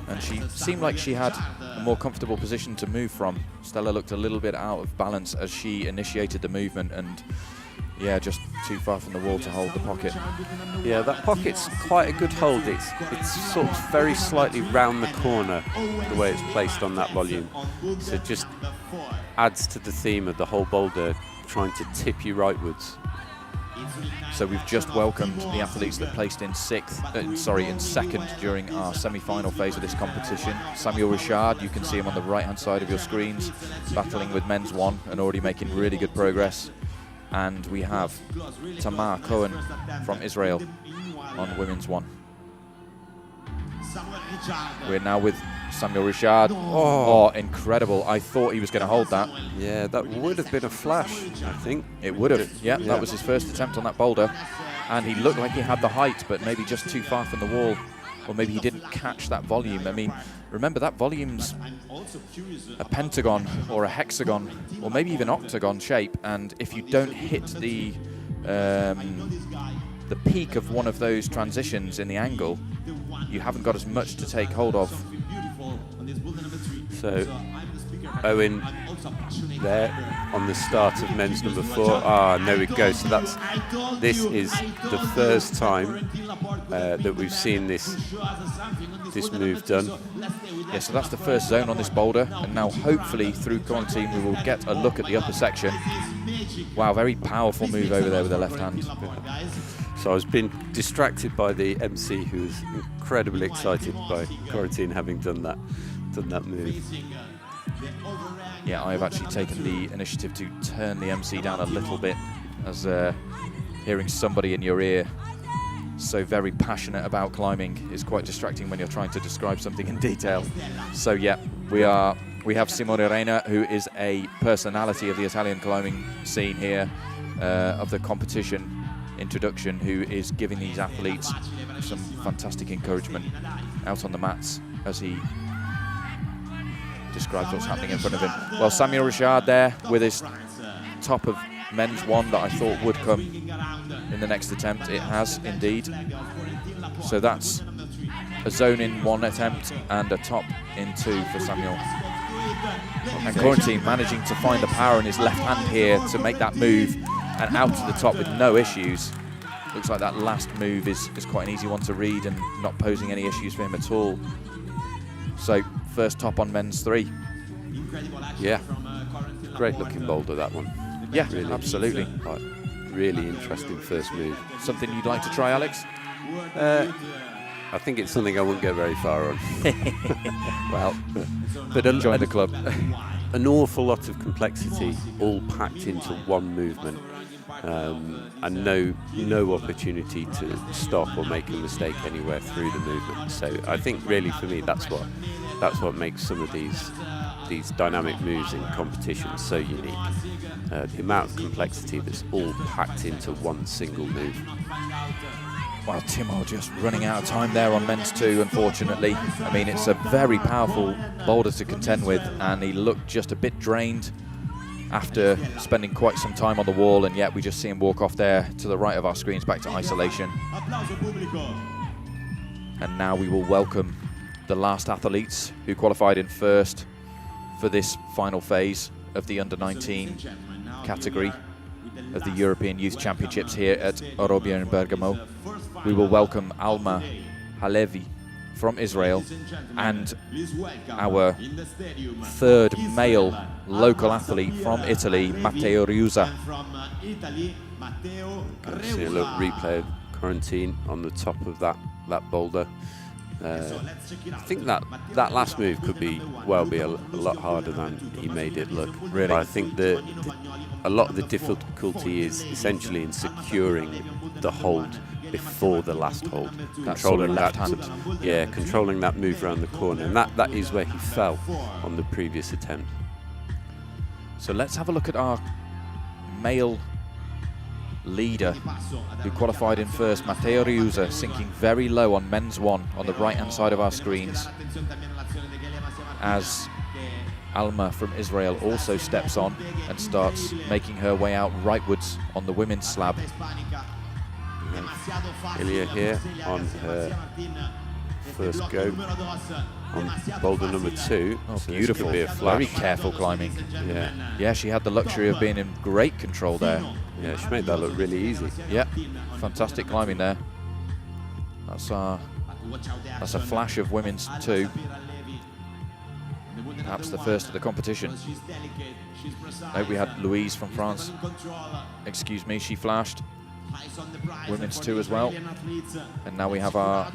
and she seemed like she had a more comfortable position to move from. Stella looked a little bit out of balance as she initiated the movement, and yeah, just too far from the wall to hold the pocket. Yeah, that pocket's quite a good hold. It's sort of very slightly round the corner, the way it's placed on that volume. So it just adds to the theme of the whole boulder, trying to tip you rightwards. So we've just welcomed the athletes that placed in second during our semi-final phase of this competition. Samuel Richard, you can see him on the right-hand side of your screens, battling with men's 1 and already making really good progress. And we have Tamar Cohen from Israel on women's 1. We're now with Samuel Richard. Oh, incredible. I thought he was going to hold that. Yeah, that would have been a flash, I think. It would have. Yeah, that was his first attempt on that boulder. And he looked like he had the height, but maybe just too far from the wall. Or maybe he didn't catch that volume. I mean, remember that volume's a pentagon or a hexagon or maybe even octagon shape, and if you don't hit the peak of one of those transitions in the angle, you haven't got as much to take hold of. So Owen there on the start of men's number 4. There we go. So this is the first time that we've seen this move done. Yeah, so that's the first zone on this boulder, and now hopefully through quarantine we will get a look at the upper section. Wow, very powerful move over there with the left hand. So I was being distracted by the MC, who was incredibly excited by quarantine having done that move. Yeah, I've actually taken the initiative to turn the MC down a little bit, as hearing somebody in your ear so very passionate about climbing is quite distracting when you're trying to describe something in detail. So yeah, we have Simone Reina, who is a personality of the Italian climbing scene here, of the competition introduction, who is giving these athletes some fantastic encouragement out on the mats as he describes what's happening in front of him. Well, Samuel Richard there with his top of men's 1 that I thought would come in the next attempt. It has indeed. So that's a zone in 1 attempt and a top in 2 for Samuel. And Quarantine managing to find the power in his left hand here to make that move and out to the top with no issues. Looks like that last move is quite an easy one to read and not posing any issues for him at all. So first top on men's 3. Yeah, great looking boulder, that one. Yeah, really, absolutely. Really interesting first move. Something you'd like to try, Alex? I think it's something I wouldn't go very far on. Well, but join the club. An awful lot of complexity all packed into one movement, and no opportunity to stop or make a mistake anywhere through the movement. So I think really for me that's what makes some of these dynamic moves in competition so unique. The amount of complexity that's all packed into one single move. Well, Timo just running out of time there on men's 2, unfortunately. I mean, it's a very powerful boulder to contend with, and he looked just a bit drained after spending quite some time on the wall, and yet we just see him walk off there to the right of our screens back to isolation. And now we will welcome the last athletes who qualified in first for this final phase of the under-19 category of the European Youth Championships here at Orobia in Bergamo. We will welcome Alma Halevi from Israel and our third male local athlete from Italy, Matteo Riusa. See a little replay of Quarantine on the top of that boulder. I think that last move could be a lot harder than he made it look. Really? But I think a lot of the difficulty is essentially in securing the hold before the last hold. Controlling left hand. Yeah, controlling that move around the corner. And that is where he fell on the previous attempt. So let's have a look at our male leader who qualified in first, Matteo Riusa, sinking very low on men's 1 on the right-hand side of our screens, as Alma from Israel also steps on and starts making her way out rightwards on the women's slab. Ilya here on her first go on boulder number 2. Oh, so beautiful. Be a flash. Very careful climbing. Yeah. Yeah, she had the luxury of being in great control there. Yeah, she made that look really easy. Yeah, fantastic climbing there. That's a flash of women's 2. Perhaps the first of the competition. No, we had Louise from France. Excuse me, she flashed. Women's 2 as well. And now we have our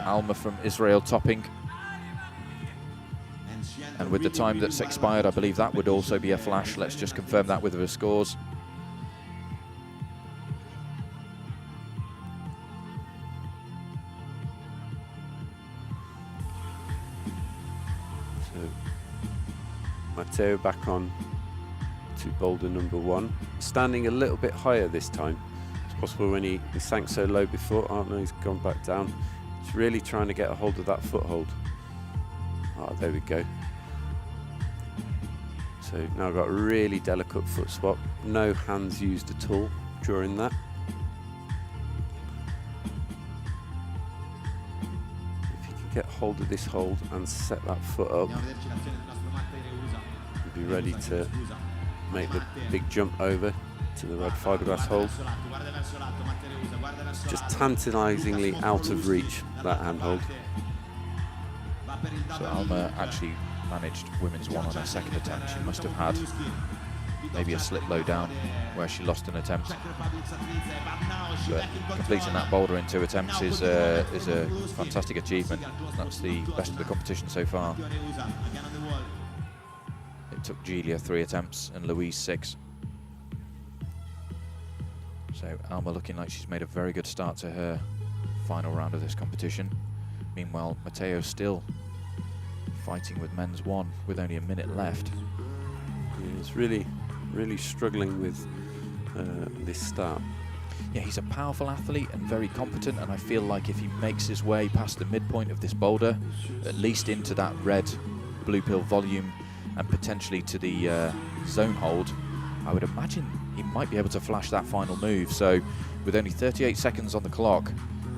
Alma from Israel topping. And with the time that's expired, I believe that would also be a flash. Let's just confirm that with the scores. So Matteo back on to boulder number 1, standing a little bit higher this time. It's possible when he sank so low before. Oh no, he's gone back down. He's really trying to get a hold of that foothold. Oh, there we go. So now I've got a really delicate foot swap. No hands used at all during that. If you can get hold of this hold and set that foot up, you'll be ready to make the big jump over to the red fiberglass hold. It's just tantalisingly out of reach, that handhold. So Alma actually managed women's 1 on her second attempt. She must have had maybe a slip low down where she lost an attempt. But completing that boulder in 2 attempts is a fantastic achievement. That's the best of the competition so far. It took Giulia 3 attempts and Louise 6. So Alma looking like she's made a very good start to her final round of this competition. Meanwhile, Matteo still fighting with men's 1 with only a minute left. Yeah, he's really struggling with this start. Yeah, he's a powerful athlete and very competent, and I feel like if he makes his way past the midpoint of this boulder, at least into that red blue pill volume and potentially to the zone hold, I would imagine he might be able to flash that final move. So with only 38 seconds on the clock,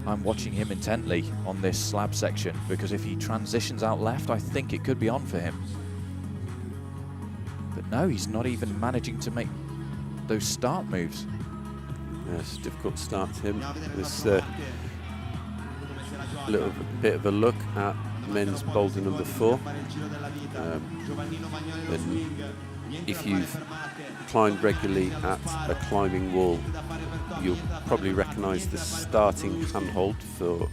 I'm watching him intently on this slab section, because if he transitions out left, I think it could be on for him. But no, he's not even managing to make those start moves. Yeah, it's a difficult start to him. This little bit of a look at men's boulder number 4. And if you've climbed regularly at a climbing wall, you'll probably recognise the starting handhold for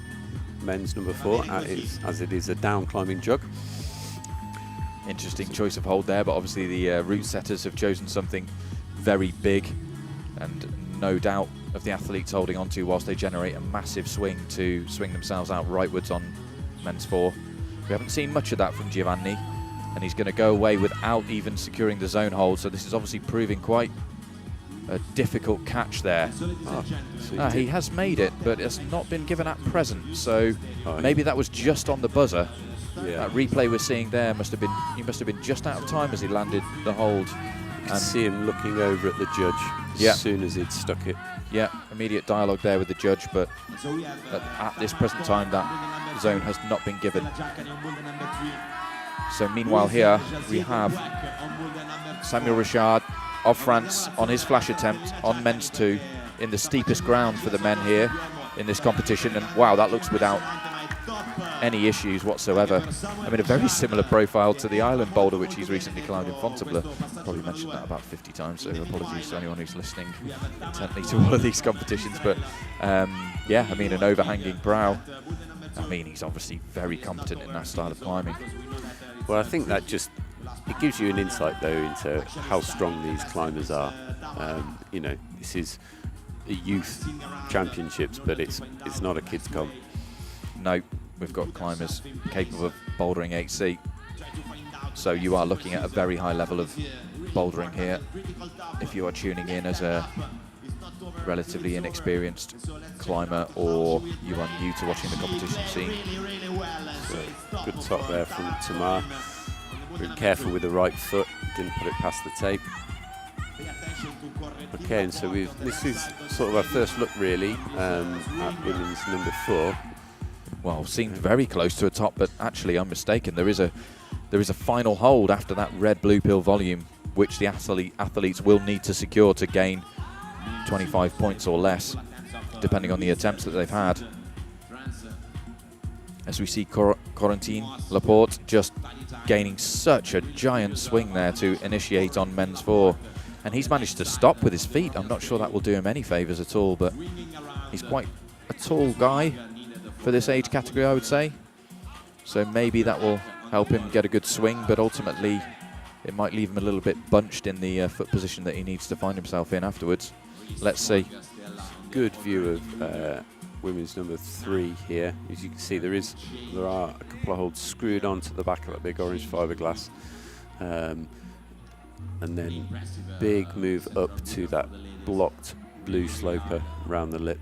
men's number 4 as it is a down climbing jug. Interesting choice of hold there, but obviously the route setters have chosen something very big and no doubt of the athletes holding on to whilst they generate a massive swing to swing themselves out rightwards on men's 4. We haven't seen much of that from Giovanni, and he's going to go away without even securing the zone hold, so this is obviously proving quite a difficult catch there. He has made it, but it's not been given at present, so maybe that was just on the buzzer. Yeah. That replay we're seeing there he must have been just out of time as he landed the hold. You can see him looking over at the judge as soon as he'd stuck it. Yeah, immediate dialogue there with the judge, but at this present time that zone has not been given. So meanwhile here we have Samuel Richard of France on his flash attempt on men's 2 in the steepest ground for the men here in this competition, and wow, that looks without any issues whatsoever. I mean, a very similar profile to the island boulder which he's recently climbed in Fontainebleau. Probably mentioned that about 50 times, so apologies to anyone who's listening intently to all of these competitions. But yeah, I mean, an overhanging brow. I mean, he's obviously very competent in that style of climbing. Well, I think that it gives you an insight though into how strong these climbers are. You know, this is a youth championships, but it's not a kids' comp. No, we've got climbers capable of bouldering 8C. So you are looking at a very high level of bouldering here if you are tuning in as a relatively inexperienced climber or you are new to watching the competition scene. So good top there from Tamar. Very careful with the right foot, didn't put it past the tape. Okay, and so this is sort of our first look really at women's number 4. Well, seemed very close to a top, but actually I'm mistaken. There is a final hold after that red blue pill volume, which the athletes will need to secure to gain 25 points or less, depending on the attempts that they've had. As we see Corentin Laporte just gaining such a giant swing there to initiate on men's 4. And he's managed to stop with his feet. I'm not sure that will do him any favours at all, but he's quite a tall guy for this age category, I would say. So maybe that will help him get a good swing, but ultimately it might leave him a little bit bunched in the foot position that he needs to find himself in afterwards. Let's see. Good view of women's number 3 here. As you can see, there are a couple of holds screwed onto the back of that big orange fiberglass. And then big move up to that blocked blue sloper around the lip.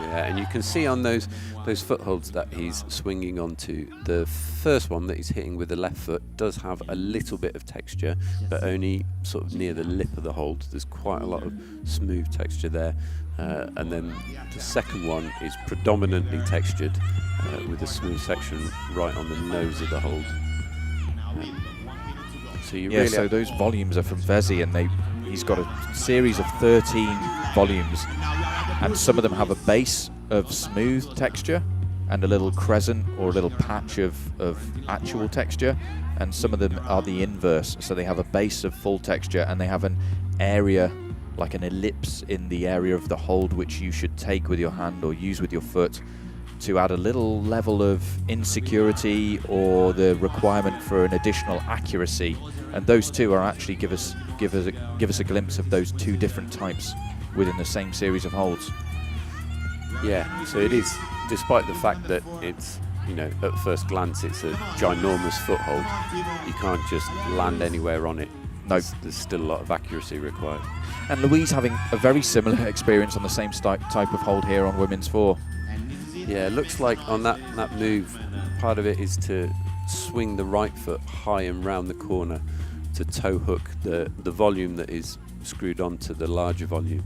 Yeah, and you can see on those footholds that he's swinging onto, the first one that he's hitting with the left foot does have a little bit of texture, but only sort of near the lip of the hold. There's quite a lot of smooth texture there. And then the second one is predominantly textured with a smooth section right on the nose of the hold. So you really so those volumes are from Vesi, and he's got a series of 13 volumes, and some of them have a base of smooth texture and a little crescent or a little patch of actual texture, and some of them are the inverse, so they have a base of full texture and they have an area like an ellipse in the area of the hold which you should take with your hand or use with your foot to add a little level of insecurity or the requirement for an additional accuracy. And those two are actually give us a glimpse of those two different types within the same series of holds. Yeah, so it is, despite the fact that it's, at first glance it's a ginormous foothold, you can't just land anywhere on it. No. There's still a lot of accuracy required. And Louise having a very similar experience on the same type of hold here on women's 4. Yeah, it looks like on that move, part of it is to swing the right foot high and round the corner to toe hook the volume that is screwed onto the larger volume.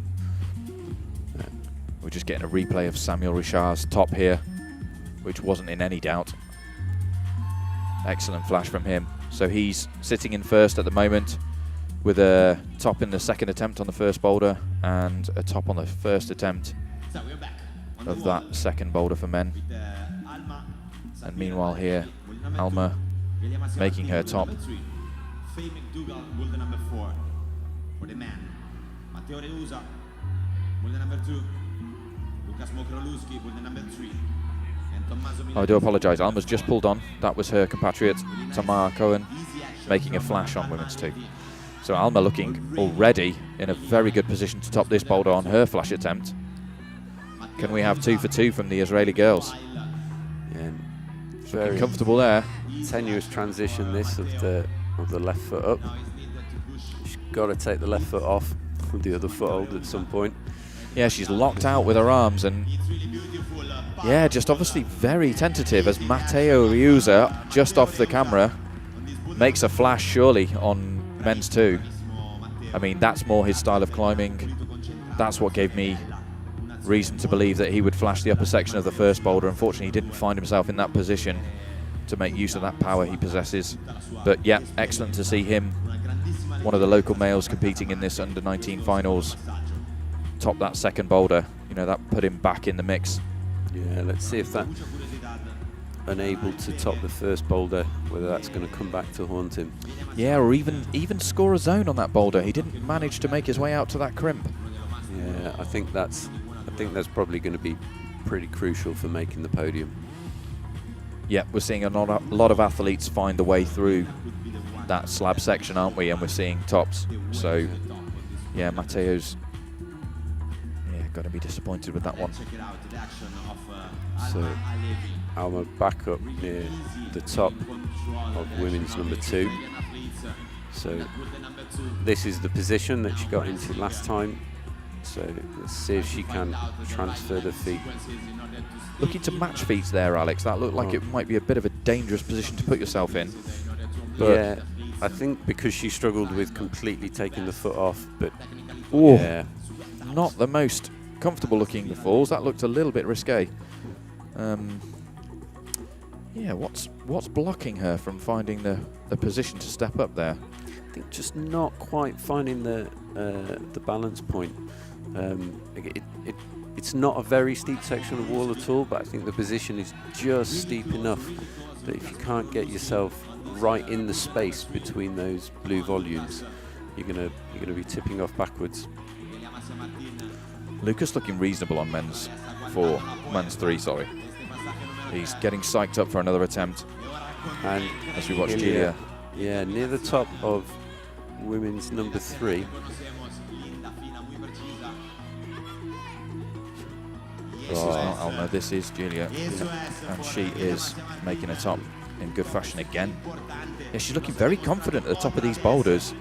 We're just getting a replay of Samuel Richard's top here, which wasn't in any doubt. Excellent flash from him. So he's sitting in first at the moment with a top in the second attempt on the first boulder and a top on the first attempt of that second boulder for men. And meanwhile here, Alma making her top. I do apologise, Alma's just pulled on. That was her compatriot Tamar Cohen making a flash on women's 2. So Alma looking already in a very good position to top this boulder on her flash attempt. Can we have 2 for 2 from the Israeli girls? Yeah, very comfortable there. Tenuous transition this of the left foot up. She's got to take the left foot off with the other foothold at some point. Yeah, she's locked out with her arms and yeah, just obviously very tentative as Matteo Riusa, just off the camera, makes a flash surely on men's 2. I mean, that's more his style of climbing. That's what gave me reason to believe that he would flash the upper section of the first boulder. Unfortunately, he didn't find himself in that position to make use of that power he possesses. But yeah, excellent to see him, one of the local males competing in this under-19 finals, top that second boulder. That put him back in the mix. Yeah, let's see if that unable to top the first boulder, whether that's going to come back to haunt him. Yeah, or even score a zone on that boulder. He didn't manage to make his way out to that crimp. Yeah, I think that's probably going to be pretty crucial for making the podium. Yeah, we're seeing a lot of athletes find the way through that slab section, aren't we? And we're seeing tops. So, yeah, Matteo's got to be disappointed with that one. So, Alma back up near the top of women's number 2. So this is the position that she got into last time. So let's see if she can transfer the feet. Looking to match feet there, Alex. That looked like it might be a bit of a dangerous position to put yourself in. But Yeah, I think because she struggled with completely taking the foot off, but ooh, yeah, not the most comfortable looking falls. That looked a little bit risque. Yeah, what's blocking her from finding the position to step up there? I think just not quite finding the balance point. It's not a very steep section of wall at all, but I think the position is just steep enough that if you can't get yourself right in the space between those blue volumes, you're gonna be tipping off backwards. Lucas looking reasonable on men's 3, sorry. He's getting psyched up for another attempt. And as we watch Julia, Julia. near the top of women's number 3. This is not Alma, this is Julia. And she is making a top in good fashion again. Yeah, she's looking very confident at the top of these boulders.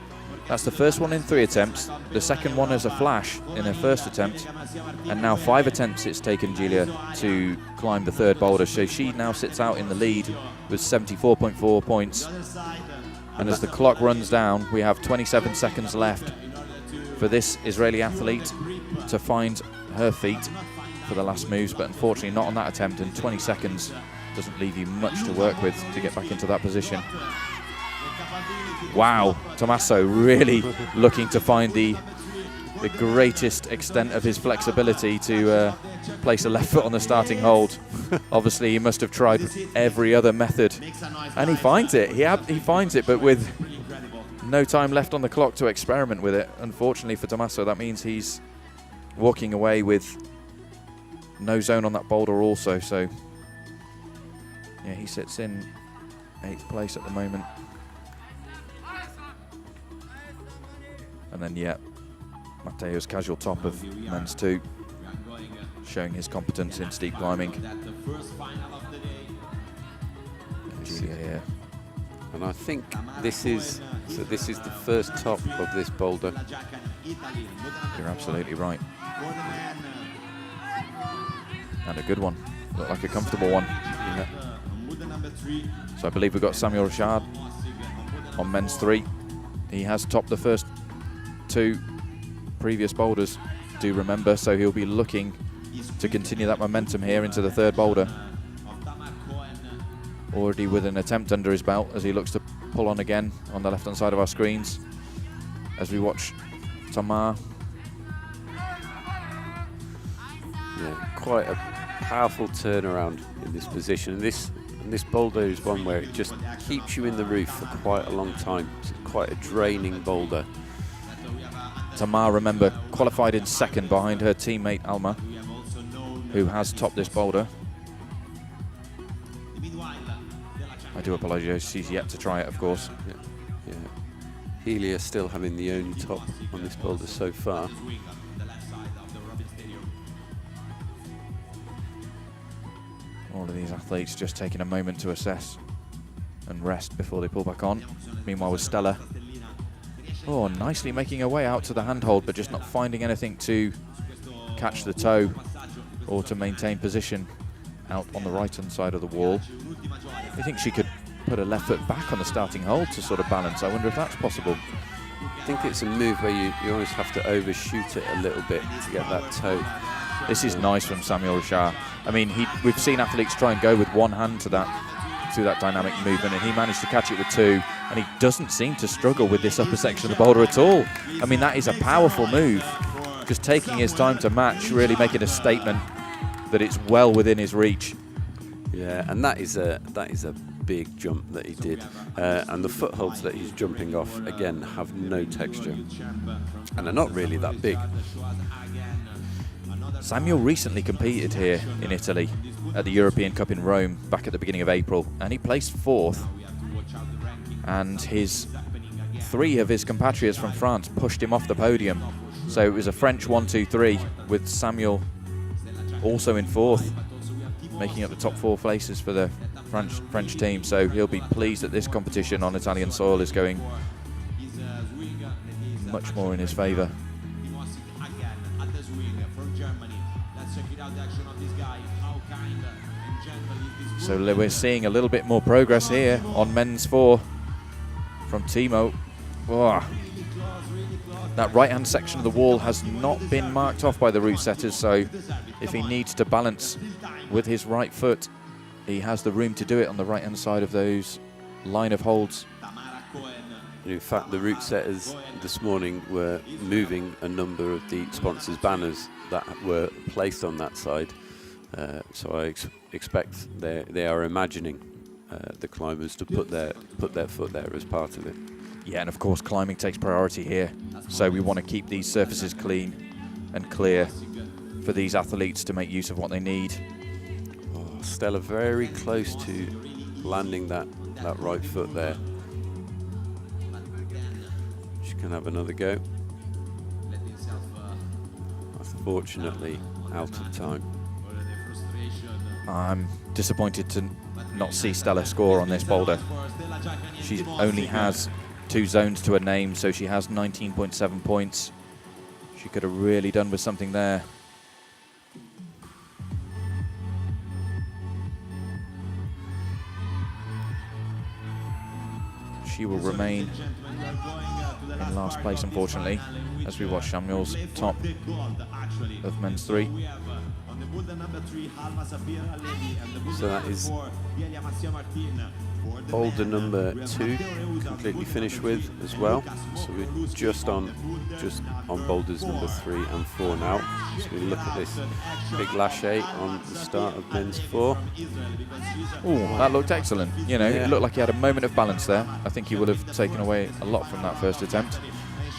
That's the first one in 3 attempts, the second one as a flash in her first attempt, and now 5 attempts it's taken Julia to climb the 3rd boulder. So she now sits out in the lead with 74.4 points. And as the clock runs down, we have 27 seconds left for this Israeli athlete to find her feet for the last moves, but unfortunately not on that attempt, and 20 seconds doesn't leave you much to work with to get back into that position. Wow, Tommaso really looking to find the greatest extent of his flexibility to place a left foot on the starting hold. Obviously, he must have tried every other method, and he finds it. He finds it, but with no time left on the clock to experiment with it. Unfortunately for Tommaso, that means he's walking away with no zone on that boulder also. So, yeah, he sits in 8th place at the moment. And then, yeah, Matteo's casual top of men's 2, showing his competence in steep climbing. Yeah. And I think this is the first top of this boulder. You're absolutely right. And a good one. Looked like a comfortable one. Yeah. So I believe we've got Samuel Richard on men's 3. He has topped the first 2 previous boulders, do remember, so he'll be looking to continue that momentum here into the 3rd boulder. Already with an attempt under his belt as he looks to pull on again on the left-hand side of our screens as we watch Tamar. Yeah, quite a powerful turnaround in this position. And this boulder is one where it just keeps you in the roof for quite a long time. It's quite a draining boulder. Tamar, remember, qualified in 2nd behind her teammate Alma, who has topped this boulder. I do apologise, she's yet to try it, of course. Yeah. Helia still having the only top on this boulder so far. All of these athletes just taking a moment to assess and rest before they pull back on. Meanwhile with Stella, nicely making her way out to the handhold, but just not finding anything to catch the toe or to maintain position out on the right-hand side of the wall. I think she could put her left foot back on the starting hold to sort of balance. I wonder if that's possible. I think it's a move where you almost have to overshoot it a little bit to get that toe. This is nice from Samuel Richard. I mean, we've seen athletes try and go with one hand to that dynamic movement, and he managed to catch it with 2, and he doesn't seem to struggle with this upper section of the boulder at all. I mean, that is a powerful move, just taking his time to match, really making a statement that it's well within his reach. Yeah, and that is a big jump that he did, and the footholds that he's jumping off again have no texture, and they're not really that big. Samuel recently competed here in Italy at the European Cup in Rome back at the beginning of April, and he placed 4th, and 3 of his compatriots from France pushed him off the podium. So it was a French 1, 2, 3 with Samuel also in 4th. making up the top 4 places for the French team. So he'll be pleased that this competition on Italian soil is going much more in his favour. So we're seeing a little bit more progress here on men's 4 from Timo. Oh. That right-hand section of the wall has not been marked off by the route setters, so if he needs to balance with his right foot, he has the room to do it on the right-hand side of those line of holds. In fact, the route setters this morning were moving a number of the sponsors' banners that were placed on that side. So I expect they are imagining the climbers to put their foot there as part of it. Yeah, and of course climbing takes priority here. So we want to keep these surfaces clean and clear for these athletes to make use of what they need. Oh, Stella very close to landing that right foot there. She can have another go. Unfortunately, out of time. I'm disappointed to not see Stella score on this boulder. She only has 2 zones to her name, so she has 19.7 points. She could have really done with something there. She will remain in last place, unfortunately, as we watch Samuel's top of men's 3. So that is boulder number 2 completely finished with as well. So we're just on boulders number 3 and 4 now. So we look at this big lâcher on the start of men's 4. Oh, that looked excellent. You know, Yeah. It looked like he had a moment of balance there. I think he would have taken away a lot from that first attempt.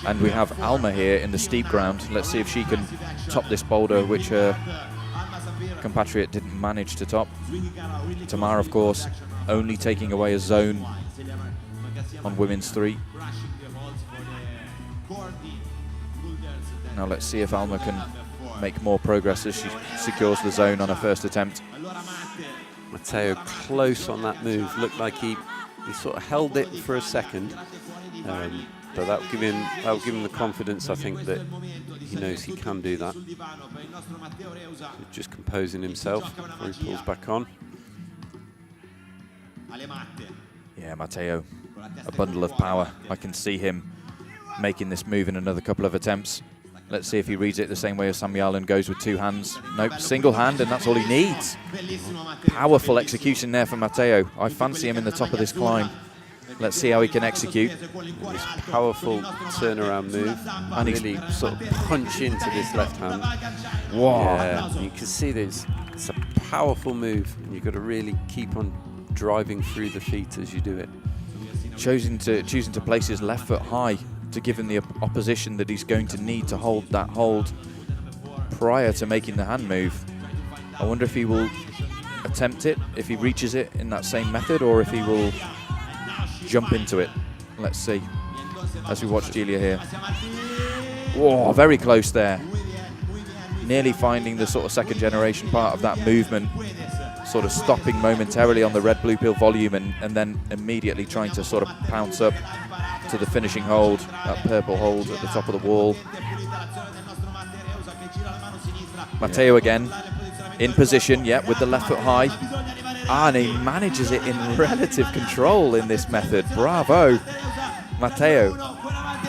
And we have Alma here in the steep ground. Let's see if she can top this boulder, which her compatriot didn't manage to top. Tamara, of course, only taking away a zone on women's 3. Now let's see if Alma can make more progress as she secures the zone on her first attempt. Matteo close on that move. Looked like he sort of held it for a second. But that will give him the confidence, I think, that he knows he can do that. So just composing himself before he pulls back on. Yeah, Matteo, a bundle of power. I can see him making this move in another couple of attempts. Let's see if he reads it the same way as Samuel and goes with 2 hands. Nope, single hand, and that's all he needs. Powerful execution there for Matteo. I fancy him in the top of this climb. Let's see how he can execute. This powerful turnaround move, and really sort of punch into this left hand. Wow. Yeah, you can see this. It's a powerful move, and you've got to really keep on driving through the feet as you do it. Choosing to place his left foot high to give him the opposition that he's going to need to hold that hold prior to making the hand move. I wonder if he will attempt it, if he reaches it in that same method, or if he will jump into it. Let's see as we watch Julia here. Whoa, very close there. Nearly finding the sort of second generation part of that movement, sort of stopping momentarily on the red blue pill volume and then immediately trying to sort of pounce up to the finishing hold, that purple hold at the top of the wall. Matteo again in position, yeah, with the left foot high. And he manages it in relative control in this method. Bravo, Matteo.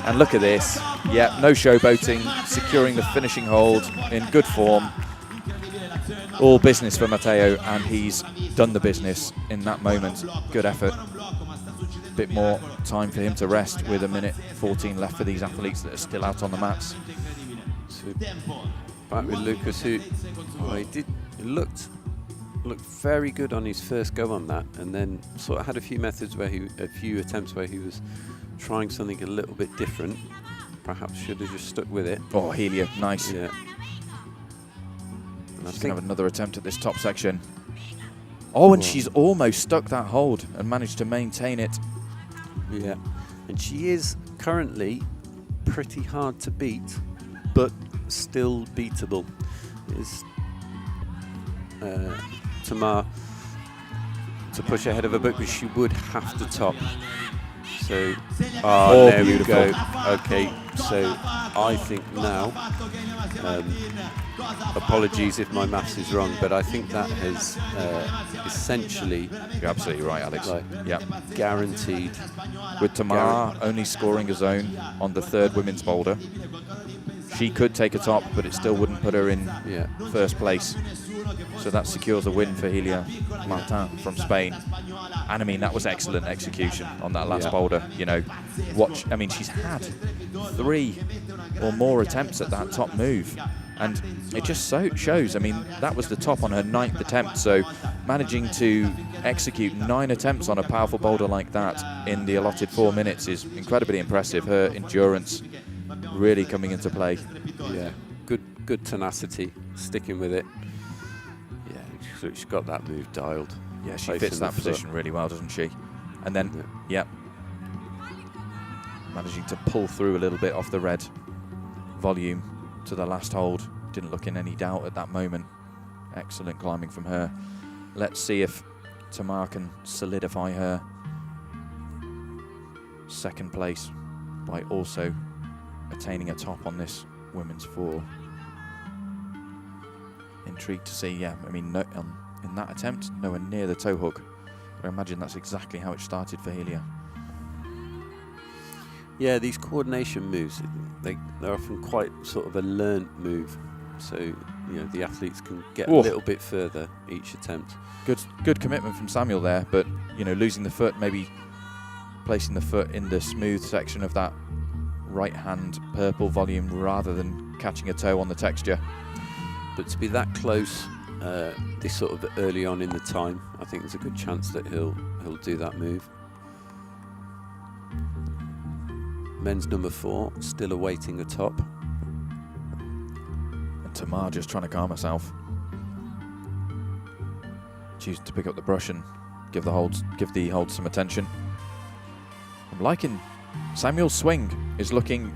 And look at this. Yeah, no showboating, securing the finishing hold in good form. All business for Matteo, and he's done the business in that moment. Good effort. Bit more time for him to rest with 1:14 left for these athletes that are still out on the mats. So back with Lucas, who looked very good on his first go on that, and then sort of had a few attempts where he was trying something a little bit different. Perhaps should have just stuck with it. Oh, Helia, nice. Yeah. She's going to have another attempt at this top section. Oh, and she's almost stuck that hold and managed to maintain it. Yeah, and she is currently pretty hard to beat, but still beatable. Tamar to push ahead of her, but she would have to top. So, there beautiful. we go. Okay, so I think now, apologies if my maths is wrong, but I think that has essentially, You're absolutely right, Alex. like, Yeah. guaranteed. With Tamar only scoring a zone on the third women's boulder, she could take a top, but it still wouldn't put her in Yeah. first place. So that secures a win for Helia Martin from Spain. And I mean, that was excellent execution on that last Yeah. boulder. You know, I mean, she's had 3 or more attempts at that top move. And it just shows, I mean, that was the top on her 9th attempt. So managing to execute 9 attempts on a powerful boulder like that in the allotted 4 minutes is incredibly impressive. Her endurance really coming into play. Yeah, good tenacity, sticking with it. Yeah, she's got that move dialed. Yeah, she Placing fits that the foot. position really well, doesn't she? And then, yeah, managing to pull through a little bit off the red volume to the last hold. Didn't look in any doubt at that moment. Excellent climbing from her. Let's see if Tamar can solidify her second place by also attaining a top on this women's 4. Intrigued to see, yeah, I mean, in that attempt, nowhere near the toe hook. I imagine that's exactly how it started for Helia. Yeah, these coordination moves, they're often quite sort of a learnt move. So, you know, the athletes can get a little bit further each attempt. Good commitment from Samuel there, but, you know, losing the foot, maybe placing the foot in the smooth section of that right hand purple volume rather than catching a toe on the texture. But to be that close this sort of early on in the time, I think there's a good chance that he'll do that move. Men's number 4 still awaiting a top. And Tamar just trying to calm herself. Choosing to pick up the brush and give the holds some attention. I'm liking Samuel's swing is looking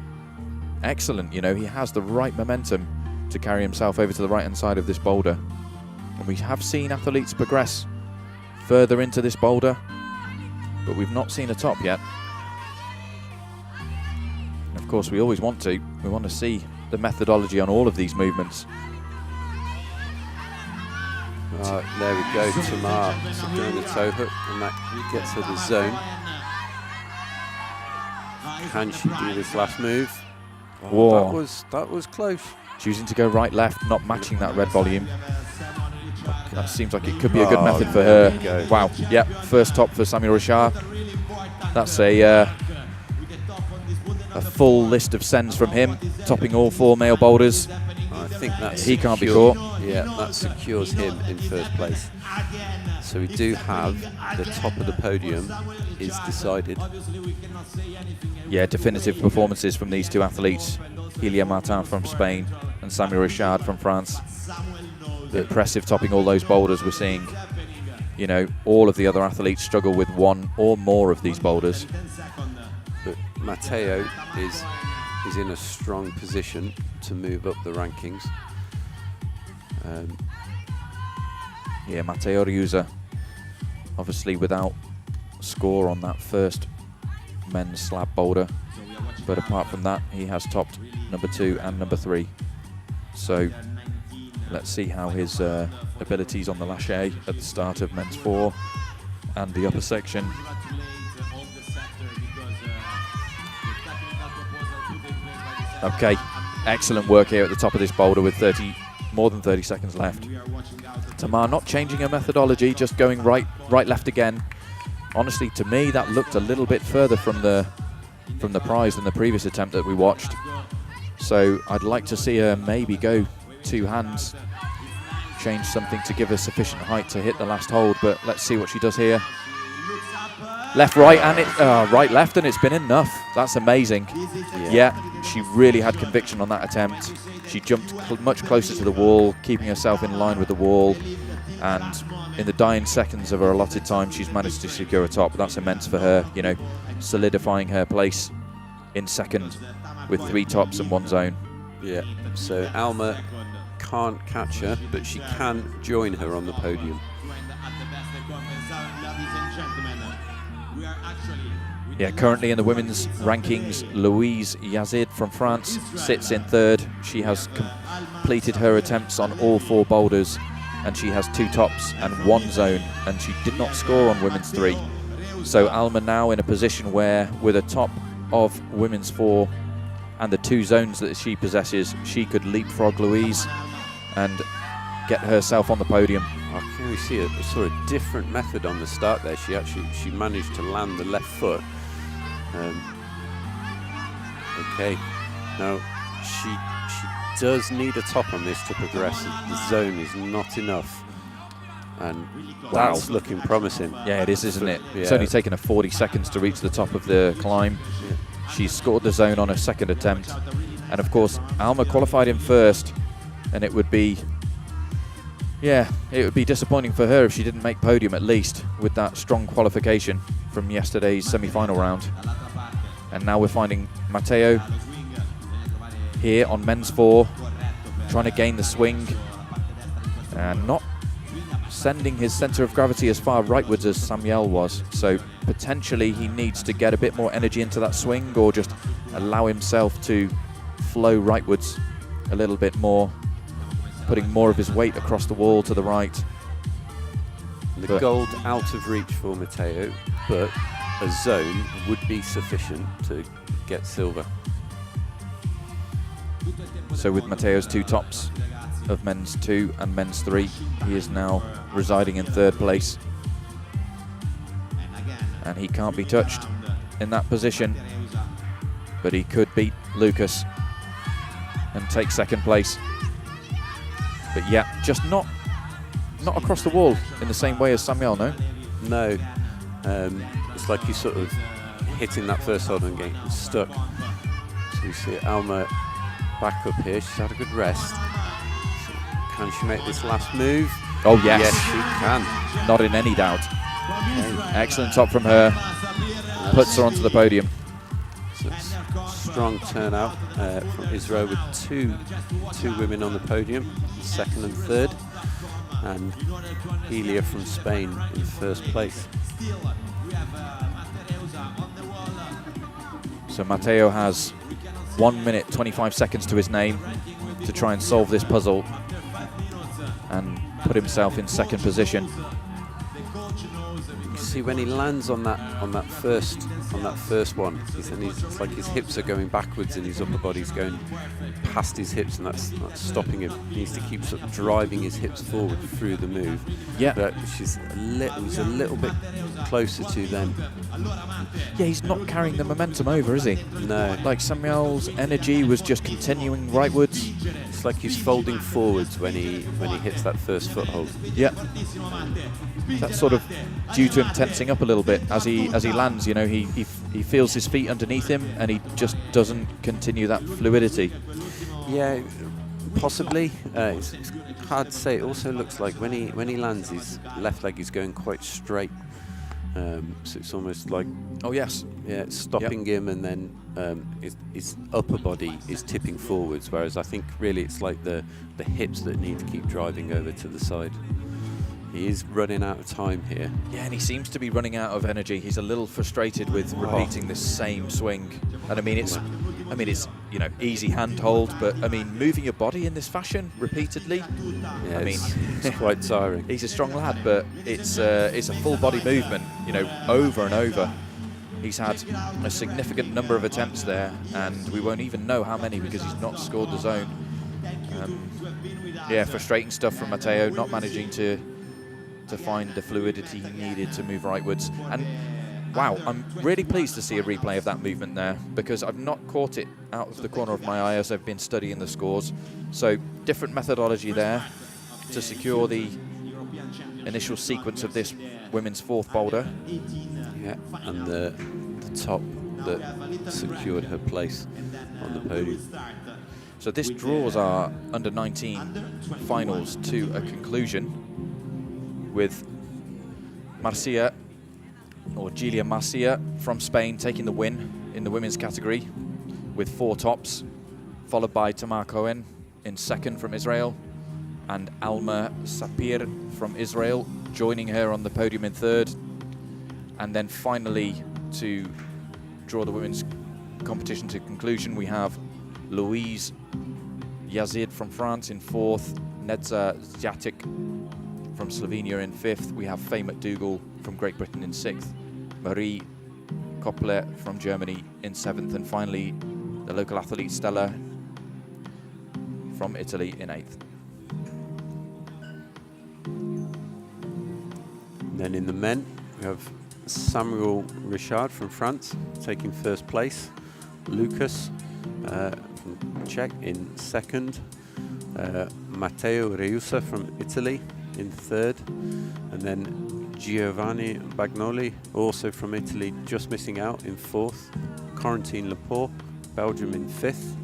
excellent. You know, he has the right momentum to carry himself over to the right hand side of this boulder. And we have seen athletes progress further into this boulder, but we've not seen a top yet. And of course, we always want to. We want to see the methodology on all of these movements. There we go, Tamar securing the toe hook, and that gets her the zone. Can she do this last move? Whoa. That was close. Choosing to go right, left, not matching that red volume. That seems like it could be a good method for there we her. go. Wow, yep, first top for Samuel Richard. That's a full list of sends from him, topping all 4 male boulders. I think that He can't be caught. Yeah, that secures him in first place. So we do have the top of the podium is decided. Yeah, definitive performances from these 2 athletes. Helia Martin from Spain and Samuel Richard from France. Impressive topping all those boulders. We're seeing, you know, all of the other athletes struggle with 1 or more of these boulders. But Matteo is in a strong position to move up the rankings. Yeah, Matteo Riusa, obviously without score on that first men's slab boulder. But apart from that, he has topped number 2 and number 3. So let's see how his abilities on the lache at the start of men's 4 and the upper section. Okay, excellent work here at the top of this boulder with more than 30 seconds left. Tamar not changing her methodology, just going right, left again. Honestly, to me, that looked a little bit further from the prize than the previous attempt that we watched. So I'd like to see her maybe go 2 hands, change something to give her sufficient height to hit the last hold, but let's see what she does here. Left, right, and right, left, and it's been enough. That's amazing. Yeah, she really had conviction on that attempt. She jumped much closer to the wall, keeping herself in line with the wall, and in the dying seconds of her allotted time, she's managed to secure a top. That's immense for her, you know, solidifying her place in second with 3 tops and 1 zone. Yeah, so Alma can't catch her, but she can join her on the podium. Yeah, currently in the women's rankings, Louise Yazid from France sits in third. She has completed her attempts on all 4 boulders, and she has 2 tops and 1 zone, and she did not score on women's 3. So Alma now in a position where, with a top of women's 4 and the 2 zones that she possesses, she could leapfrog Louise and get herself on the podium. Can we see a sort of different method on the start there? She managed to land the left foot. Okay, now she does need a top on this to progress. The zone is not enough, and that's looking promising. Yeah, it is, isn't it? Yeah. It's only taken her 40 seconds to reach the top of the climb. Yeah. She scored the zone on her 2nd attempt, and of course Alma qualified in 1st, and it would be disappointing for her if she didn't make podium, at least with that strong qualification from yesterday's semi-final round. And now we're finding Matteo here on men's 4, trying to gain the swing and not sending his centre of gravity as far rightwards as Samuel was. So potentially he needs to get a bit more energy into that swing, or just allow himself to flow rightwards a little bit more, putting more of his weight across the wall to the right. The gold out of reach for Matteo, but a zone would be sufficient to get silver. So with Matteo's 2 tops of men's 2 and men's 3, he is now residing in 3rd place, and he can't be touched in that position, but he could beat Lucas and take 2nd place. But yeah, just not across the wall in the same way as Samuel, no? No, it's like he's sort of hitting that first hold and getting stuck. So you see Alma back up here. She's had a good rest. So can she make this last move? Oh yes. Yes, she can. Not in any doubt. Excellent top from her. Puts her onto the podium. So it's strong turnout from Israel, with two women on the podium, 2nd and 3rd, and Elia from Spain in 1st place. So Matteo has 1 minute 25 seconds to his name to try and solve this puzzle and put himself in 2nd position. You see when he lands on that first one, it's like his hips are going backwards and his upper body's going past his hips, and that's stopping him. He needs to keep sort of driving his hips forward through the move. Yeah. But he's a little bit closer to them. Yeah, he's not carrying the momentum over, is he? No. Like Samuel's energy was just continuing rightwards. It's like he's folding forwards when he hits that first foothold. Yeah. That's sort of due to him tensing up a little bit as he lands. You know, he feels his feet underneath him, and he just doesn't continue that fluidity. Yeah, possibly. It's hard to say. It also looks like when he lands, his left leg is going quite straight. So it's almost like, oh yes, yeah, it's stopping him, and then his upper body is tipping forwards. Whereas I think really it's like the hips that need to keep driving over to the side. He is running out of time here. Yeah, and he seems to be running out of energy. He's a little frustrated with repeating this same swing. And I mean, it's easy handhold, but I mean, moving your body in this fashion repeatedly. Yeah, I mean, it's quite tiring. He's a strong lad, but it's a full body movement. You know, over and over. He's had a significant number of attempts there, and we won't even know how many because he's not scored the zone. Yeah, frustrating stuff from Matteo, not managing to find the fluidity he needed to move rightwards. And wow, I'm really pleased to see a replay of that movement there, because I've not caught it out of the corner of my eye as I've been studying the scores. So different methodology there to secure the initial sequence of this women's 4th boulder. Yeah, and the top that secured her place on the podium. So this draws our under-19 finals to a conclusion, with Marcia, or Giulia Marcia from Spain, taking the win in the women's category with 4 tops, followed by Tamar Cohen in 2nd from Israel, and Alma Sapir from Israel joining her on the podium in 3rd. And then finally to draw the women's competition to conclusion, we have Louise Yazid from France in 4th, Nedza Zjatic from Slovenia in 5th. We have Faye McDougall from Great Britain in 6th, Marie Koppler from Germany in 7th, and finally the local athlete Stella from Italy in 8th. Then in the men, we have Samuel Richard from France taking 1st place, Lucas from Czech in 2nd, Matteo Reusa from Italy in 3rd, and then Giovanni Bagnoli, also from Italy, just missing out in 4th, Corentin Lepore, Belgium in 5th,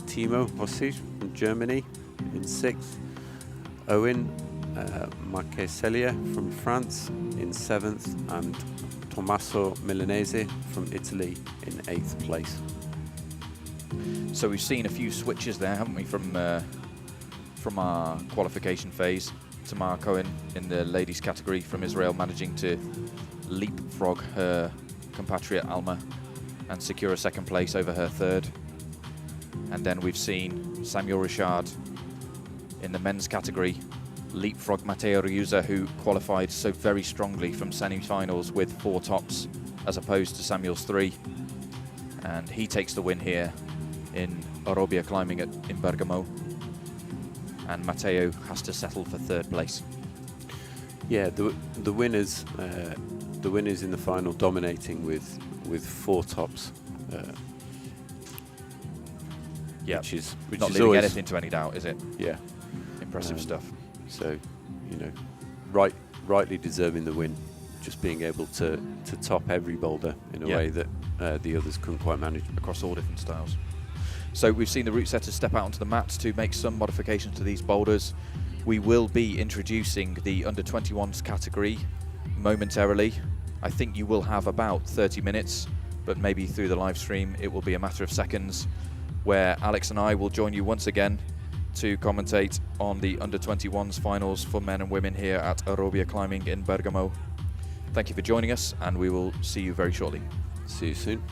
Timo Hossig from Germany in 6th, Owen Marcheselia from France in 7th, and Tommaso Milanese from Italy in 8th place. So we've seen a few switches there, haven't we, from our qualification phase. Tamar Cohen in the ladies category from Israel managing to leapfrog her compatriot Alma and secure a 2nd place over her 3rd. And then we've seen Samuel Richard in the men's category leapfrog Matteo Riusa, who qualified so very strongly from semi-finals with 4 tops as opposed to Samuel's 3. And he takes the win here in aerobia climbing in Bergamo. And Matteo has to settle for 3rd place. Yeah, the winners in the final dominating with 4 tops. Yeah, which is not leaving always anything to any doubt, is it? Yeah, Impressive stuff. So, you know, rightly deserving the win, just being able to top every boulder in a way that the others couldn't quite manage. Across all different styles. So we've seen the route setters step out onto the mat to make some modifications to these boulders. We will be introducing the under-21s category momentarily. I think you will have about 30 minutes, but maybe through the live stream it will be a matter of seconds, where Alex and I will join you once again to commentate on the under-21s finals for men and women here at Aerobia Climbing in Bergamo. Thank you for joining us, and we will see you very shortly. See you soon.